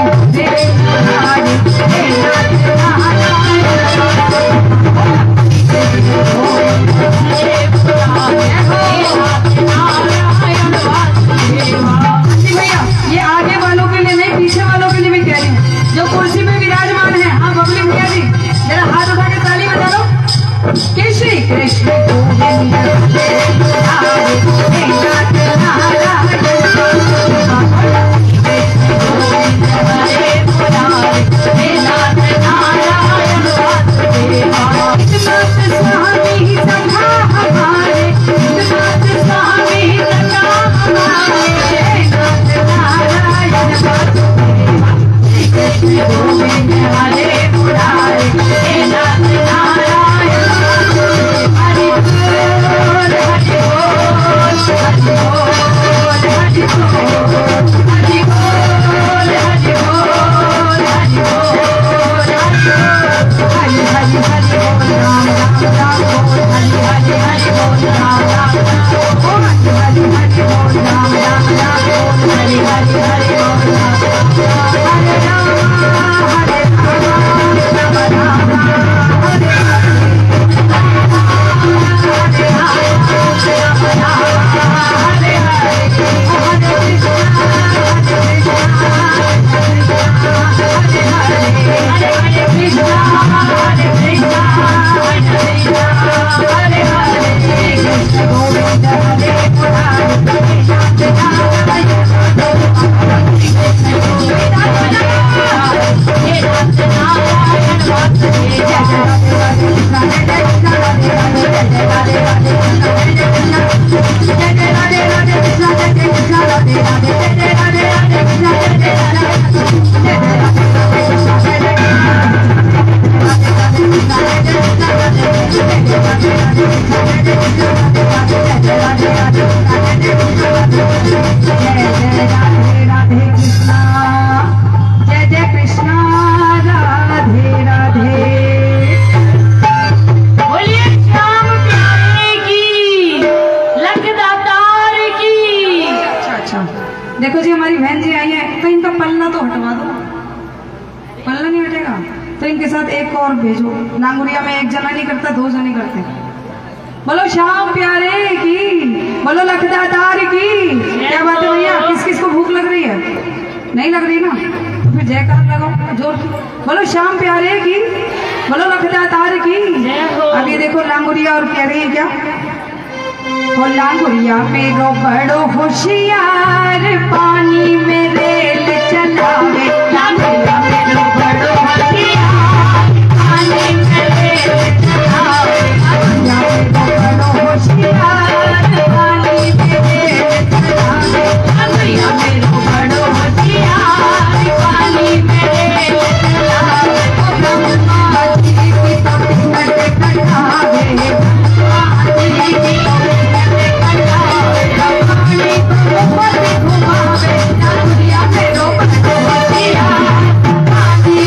भैया ये आगे वालों के लिए नहीं, पीछे वालों के लिए भी कह रही हूँ। जो कुर्सी पे विराजमान है, हाँ बबली भैया जी जरा हाथ उठा के ताली बजा लो कि श्री कृष्ण गोविंद तो इनके साथ एक और भेजो। लांगुरिया में एक जना नहीं करता, 2 जने करते। बोलो श्याम प्यारे की, बोलो लखदातार की। क्या बात है भैया, किस किस को भूख लग रही है? नहीं लग रही ना, तो फिर जयकार लगाओ जोर की। बोलो श्याम प्यारे की, बोलो लखदातार की। अभी देखो लांगुरिया और कह रही है क्या? हो लांगुरिया मेरो बड़ो होशियार, पानी में रेल चलावे। लांगुरिया मेरो बड़ो होशियार, पानी में रेल चलावे। लांगुरिया मेरो बड़ो होशियार, पानी में रेल चलावे। लांगुरिया मेरो बड़ो होशियार, पानी में रेल चलावे। ओ ब्रह्मा जी की तो टिकट कटावे, ब्रह्मा जी की तो घुमावे। लांगुरिया मेरो बड़ो होशियार, पानी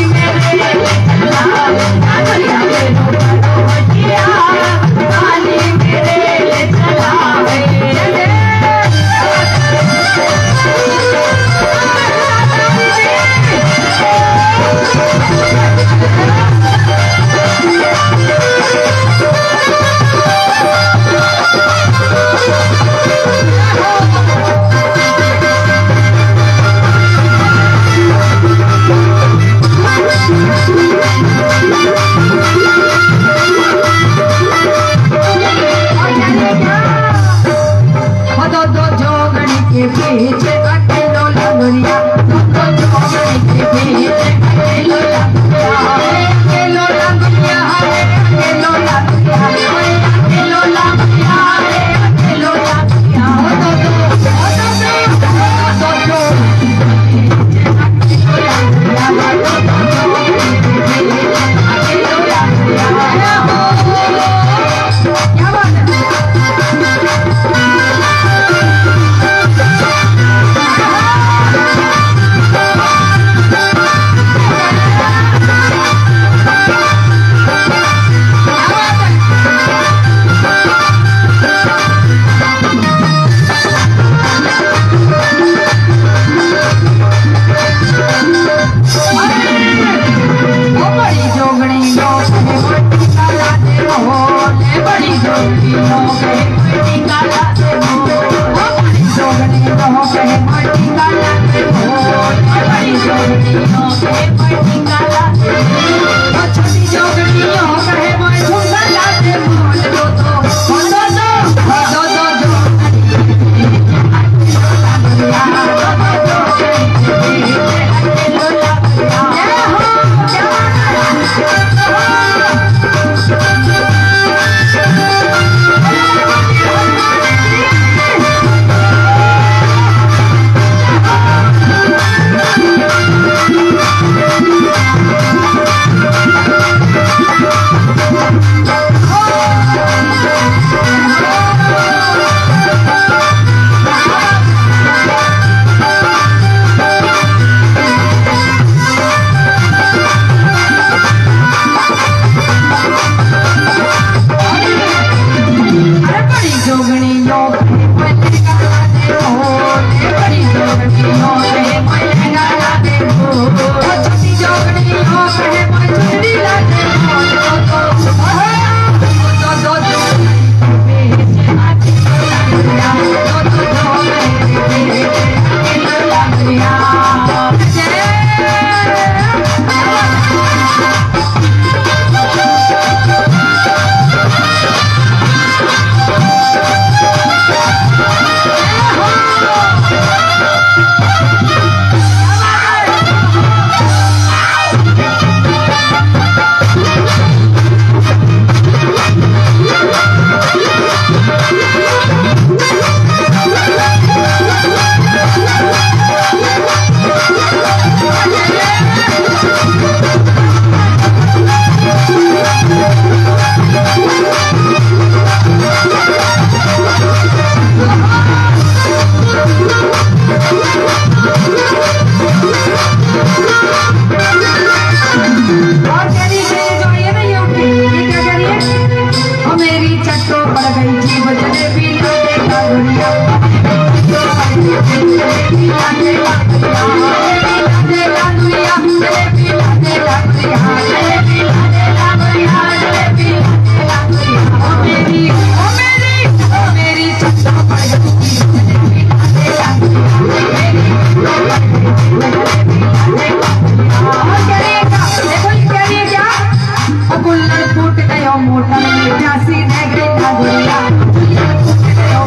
मोटर में प्यासी रह गई ना गुड़िया,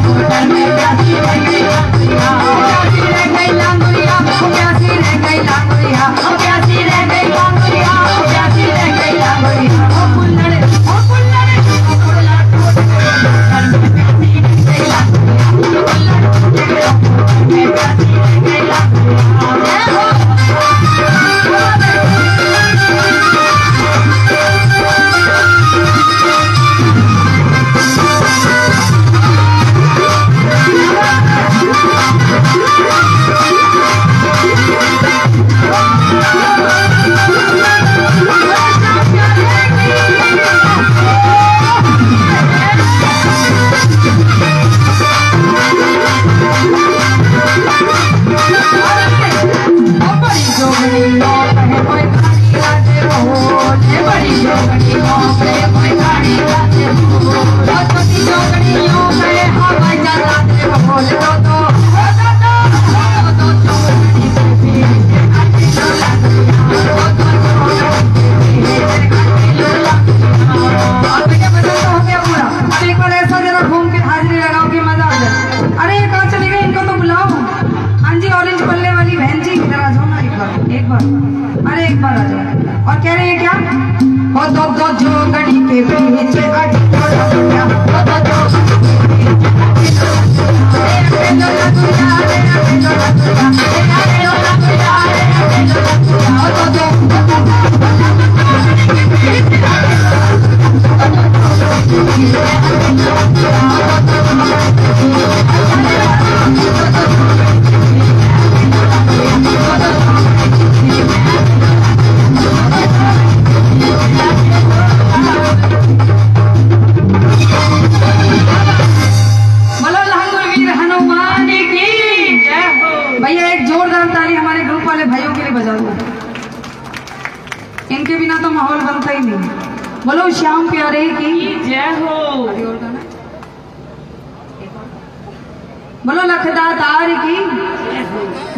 मोटर में प्यासी रह गई ना गुड़िया, प्यासी रह गई ना गुड़िया, प्यासी रह गई ना गुड़िया, प्यासी रह गई ना गुड़िया, प्यासी रह गई ना गुड़िया। ओ कुल्लड़ इनके बिना तो माहौल बनता ही नहीं। बोलो श्याम प्यारे की जय हो। बोलो लखदातार की,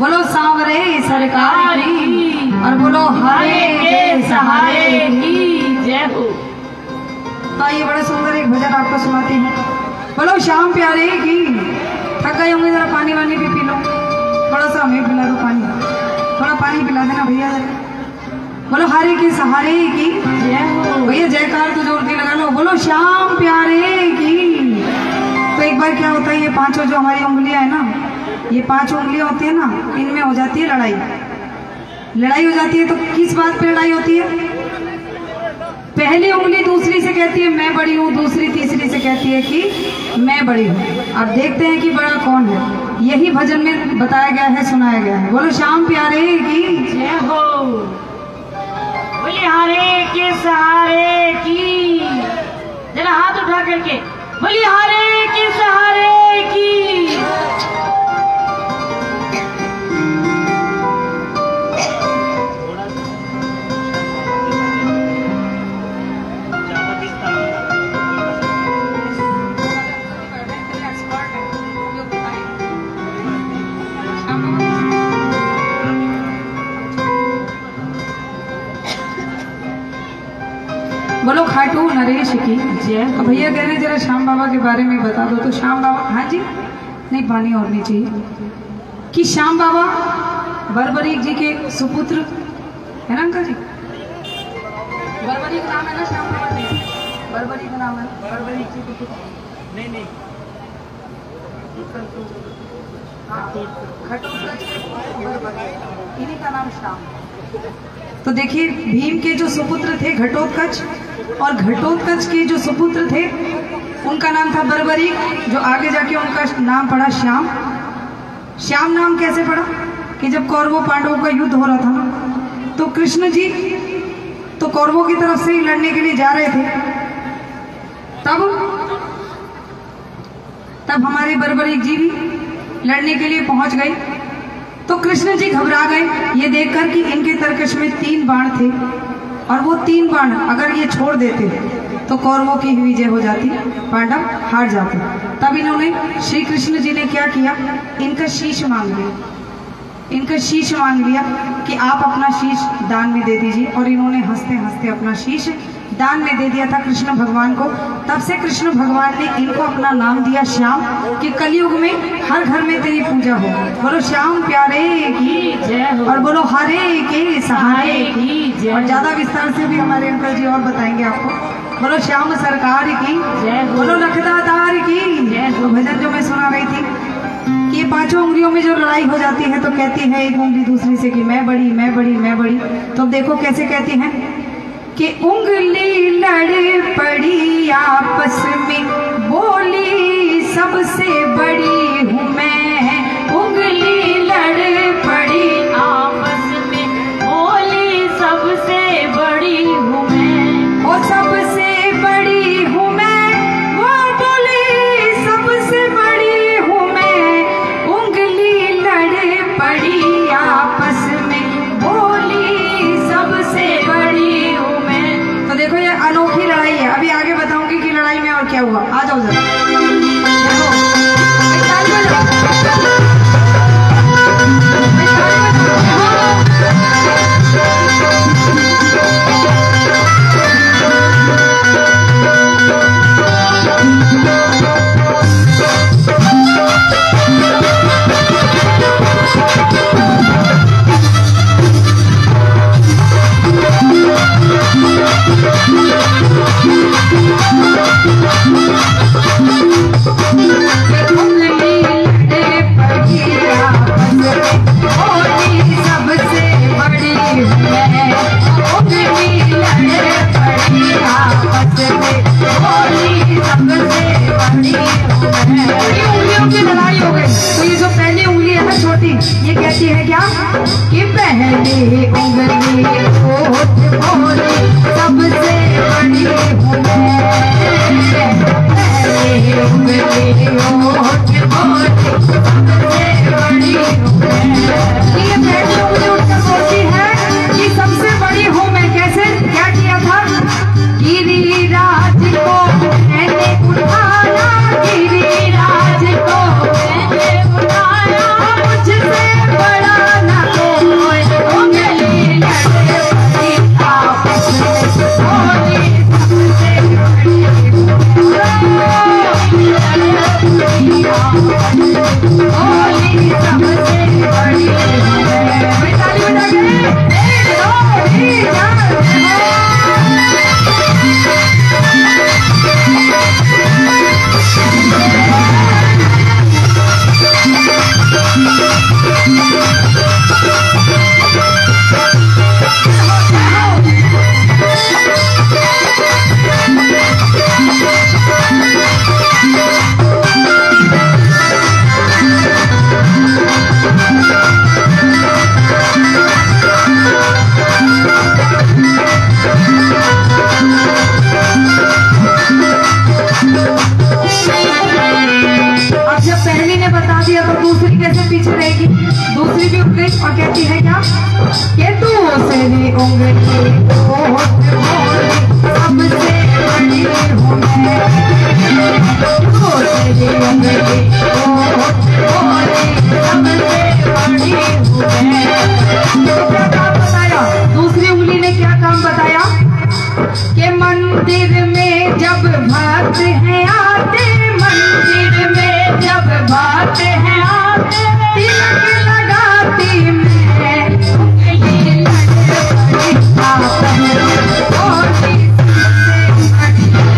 बोलो सांवरे सरकार की, और बोलो हरे के सहारे की जय हो। तो ये बड़ा सुंदर एक भजन आपको सुनाती हूँ। बोलो श्याम प्यारे की। थक गए होंगे, जरा पानी वानी भी पी लो, थोड़ा सा हमें पिला दो पानी, थोड़ा पानी पिला देना भैया। बोलो हरे के सहारे की जय हो। भैया जयकार तो जोर के लगा लो। बोलो श्याम प्यारे की। तो एक बार क्या होता है, ये पांचों जो हमारी उंगलियां है ना, ये 5 उंगलियां होती है ना, इनमें हो जाती है लड़ाई। लड़ाई हो जाती है तो किस बात पे लड़ाई होती है? पहली उंगली दूसरी से कहती है मैं बड़ी हूँ, दूसरी तीसरी से कहती है कि मैं बड़ी हूँ। अब देखते हैं कि बड़ा कौन है। यही भजन में बताया गया है, सुनाया गया है। बोलो श्याम प्यारे की जय हो। बोलिए हरे के सहारे की। जरा हाथ उठा करके बोलिए हरे के सहारे की। बोलो खाटू नरेश की जय। भैया कह रहे जरा श्याम बाबा के बारे में बता दो। तो श्याम बाबा, हाँ जी, नहीं पानी और नहीं चाहिए, कि श्याम बाबा बर्बरीक जी के सुपुत्र है ना अंकल जी। बर्बरीक नाम है ना श्याम बाबा जी, बर्बरीक नाम है, बर्बरीक जी के पुत्र। नहीं नहीं, इन्हीं का नाम श्याम। तो देखिए भीम के जो सुपुत्र थे घटोत्कच, और घटोत्कच के जो सुपुत्र थे उनका नाम था बर्बरीक, जो आगे जाके उनका नाम पड़ा श्याम। श्याम नाम कैसे पड़ा कि जब कौरवों पांडवों का युद्ध हो रहा था ना, तो कृष्ण जी तो कौरवों की तरफ से ही लड़ने के लिए जा रहे थे। तब हमारे बर्बरीक जी भी लड़ने के लिए पहुंच गए। तो कृष्ण जी घबरा गए ये देखकर कि इनके तरकश में 3 बाण थे, और वो 3 बाण अगर ये छोड़ देते तो कौरवों की विजय हो जाती, पांडव हार जाते। तब इन्होंने, श्री कृष्ण जी ने क्या किया, इनका शीश मांग लिया। इनका शीश मांग लिया कि आप अपना शीश दान में दे दीजिए, और इन्होंने हंसते हंसते अपना शीश दान में दे दिया था कृष्ण भगवान को। तब से कृष्ण भगवान ने इनको अपना नाम दिया श्याम, कि कलयुग में हर घर में तेरी पूजा हो। बोलो श्याम प्यारे की जय, और बोलो हरे के सहारे की जय। और ज्यादा विस्तार से भी हमारे अंकल जी और बताएंगे आपको। बोलो श्याम सरकार की जय, बोलो लखदातार की जय। तो भजन जो मैं सुना रही थी कि ये पांचों उंगलियों में जो लड़ाई हो जाती है तो कहती है एक उंगली दूसरी से कि मैं बड़ी मैं बड़ी मैं बड़ी। तो देखो कैसे कहती हैं कि उंगली लड़ पड़ी आपस में, बोली सबसे बड़ी हूँ मैं। उंगली लड़ पड़ी आपस में, बोली सबसे बड़ी हूँ मैं। और सबसे बड़ी हूँ मैं, वो बोली सबसे बड़ी हूँ मैं। उंगली लड़ पड़ी आपस में, बोली सबसे बड़ी हूँ मैं। तो देखो ये अनोखी लड़ाई है। अभी आगे बताऊंगी कि लड़ाई में और क्या हुआ। आ जाओ जरा, ये कहती है क्या कि पहली उंगली होठ बोली सबसे बड़ी हूँ मैं। पहली उंगली होठ बोली सबसे बड़ी हूँ मैं। ये पहली उंगली उठकर बोलती है कि सबसे बड़ी हूँ मैं। कैसे क्या किया था? गिरिराज को मैंने उठाया, गिरिराज को मैंने उठाया, मुझसे बड़ा ना कोई। उंगली लड़ पड़ी आपस में, बोली सबसे बड़ी हूँ मैं। बोली सबसे बड़ी हूँ मैं। ताली बजा के 1 2 3 4 पीछे रहेगी। दूसरी भी उठ गई और कहती है क्या कि दूसरी उंगली होठ बोली सबसे बड़ी हूँ मैं। दूसरी उंगली होठ बोली सबसे बड़ी हूँ मैं। क्या काम बताया? दूसरी उंगली ने क्या काम बताया कि मंदिर में जब भक्त हैं आते, मंदिर में जब भक्त हैं आते, तिलक लगाती मैं। उंगली लड़ पड़ी आपस में, बोली सबसे बड़ी है।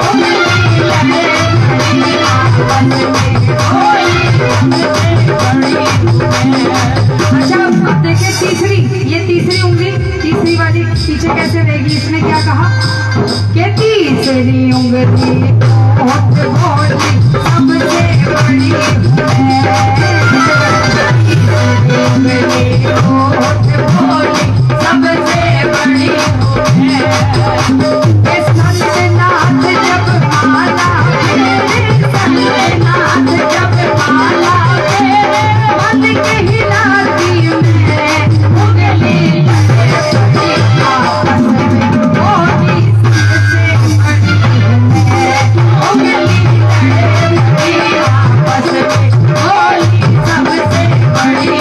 उंगली लड़ पड़ी आपस में, बोली सबसे बड़ी है। अच्छा अब देखिए तीसरी, ये तीसरी उंगली, तीसरी वाली पीछे कैसे रहेगी? इसने क्या कहा कि तीसरी उंगली होठ बोली सबसे बड़ी है। तीसरी उंगली होठ बोली सबसे बड़ी है। संतनाथ जब माला फेरे, संतनाथ जब माला फेरे, बन के हिलाती मैं। उंगली लड़ पड़ी आपस में, बोली सबसे बड़ी हूँ मैं। उंगली लड़ पड़ी आपस में, बोली सबसे बड़ी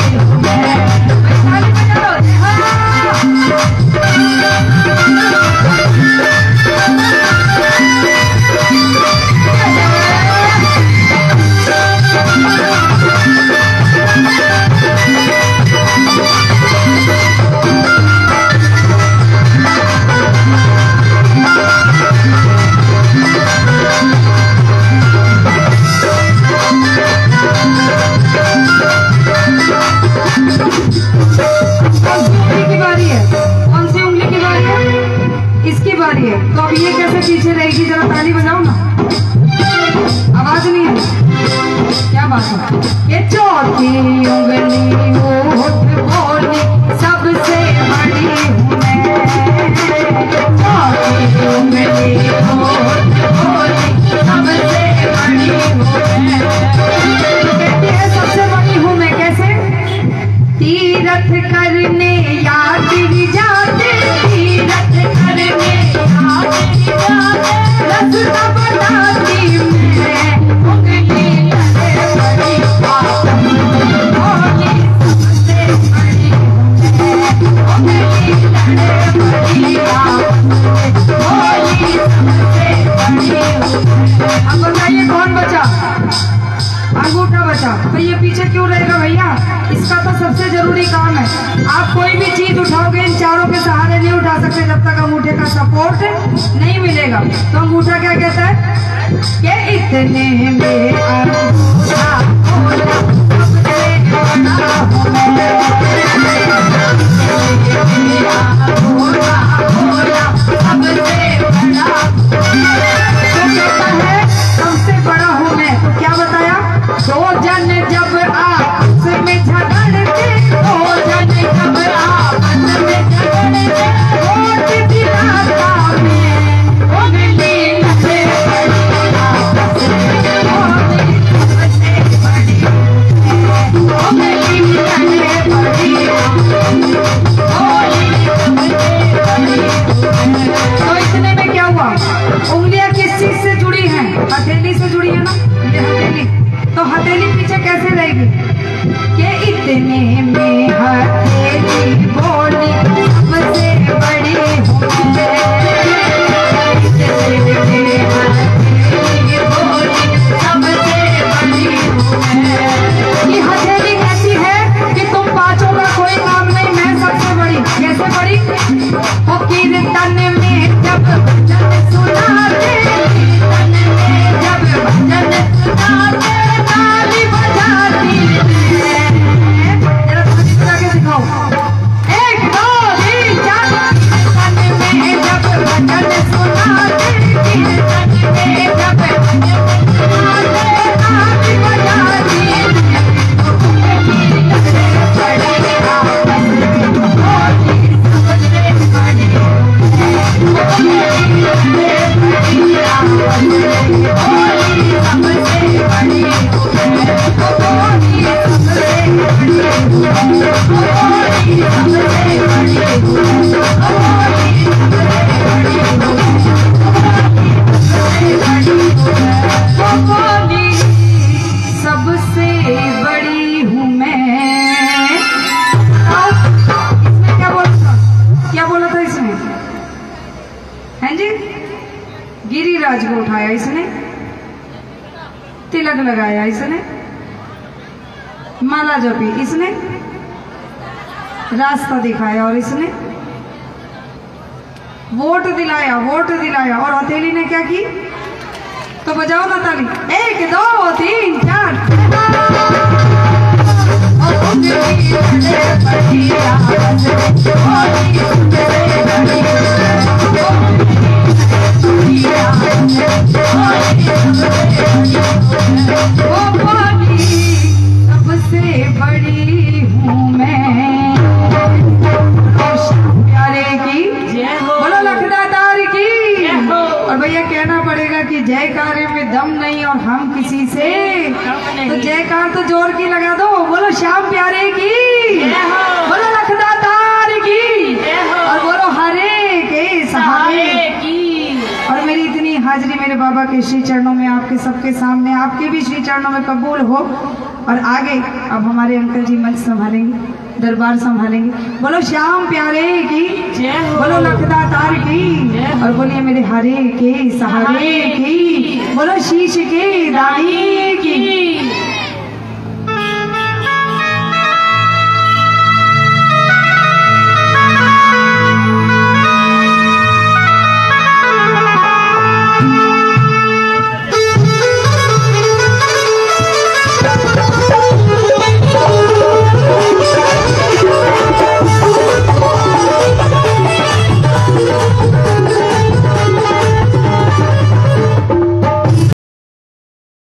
तो अब ये कैसे पीछे रहेगी, जरा ताली बजाओ ना, आवाज नहीं है, क्या बात है। ये चौथी उंगली होठ बोली सबसे बड़ी हूँ मैं, चौथी उंगली होठ बोली सबसे बड़ी हूँ मैं, कहती है सबसे बड़ी हूँ मैं। कैसे? तीरथ करने याद जाते, तीरथ करने याद जाते, रास्ता बताती मैं, उंगली लगे बड़ी बात बोली सबसे बड़ी हूँ मैं, उंगली लगे बड़ी बात बोली सबसे बड़ी हूँ। अब बताइए कौन बचा? अंगूठा बचा। तो ये पीछे क्यों रहेगा भैया? इसका तो सबसे जरूरी काम है। आप कोई भी चीज उठाओगे इन चारों के सहारे नहीं उठा सकते जब तक अंगूठे का सपोर्ट नहीं मिलेगा। तो अंगूठा क्या कहता है कि इतने में अंगूठा बोला सबसे बड़ा हूं मैं, अंगूठा बोला सबसे बड़ा, तो कहता है सबसे बड़ा हूं मैं। तो क्या बताया? दो जन जब आपस में झगड़ते, दो जन जब आपस में झगड़ते, वोट दिलाता मैं, उंगली लगे बड़ी आपस में, बोली सबसे बड़ी, उंगली लगे बड़ी, बोली सबसे बड़ी। तो इतने में क्या हुआ? उंगलियां किस चीज से जुड़ी हैं? हथेली से जुड़ी है ना, ये हथेली। तो हथेली पीछे कैसे रहेगी? कि इतने में हथेली बोली सबसे बड़ी हूँ मैं, इतने में हथेली बोली सबसे बड़ी हूँ मैं। ये हथेली ऐसी है कि तुम पांचों का कोई काम नहीं, मैं सबसे बड़ी। कैसे बड़ी? वो कीर्तन में जब भजन सुनाते, कीर्तन में जब भजन सुनाते, ताली बजाती मैं, जरा ताली बजा के दिखाओ। 1 2 3 4। कीर्तन में जब भजन सुनाते, कीर्तन में जब भजन सुनाते, ताली बजाती मैं, उंगली लगे बड़ी आपस में, बोली सबसे बड़ी हूँ मैं, उंगली लगे बड़ी आपस में, बोली सबसे बड़ी हूँ मैं, बोली सबसे बड़ी हूँ मैं, बोली सबसे बड़ी हूँ मैं, बोली सबसे बड़ी हूँ मैं। इसमें क्या बोला था? क्या बोला था इसमें? हैं जी? गिरिराज को उठाया इसने, तिलक लगाया इसने, माला जपी इसने, रास्ता दिखाया और इसने वोट दिलाया, वोट दिलाया। और हथेली ने क्या की? तो बजाओ ना ताली। 1 2 3 4। सबसे बड़ी हूँ मैं, प्यारे की बोलो, लखदातार की। और भैया कहना पड़ेगा कि जयकारे में दम नहीं और हम किसी से, तो जयकार तो जोर की लगा दो। बोलो श्याम प्यारे की, बोलो लखदातार की, और बोलो हरे के सहारे की। और मेरी इतनी हाजिरी मेरे बाबा के श्री चरणों में, आपके सबके सामने, आपके भी श्री चरणों में कबूल हो। और आगे अब हमारे अंकल जी मंच संभालेंगे, दरबार संभालेंगे। बोलो श्याम प्यारे की, बोलो लखदातार की, और बोलिए मेरे हरे के सहारे की, बोलो शीश के दाढ़ी की।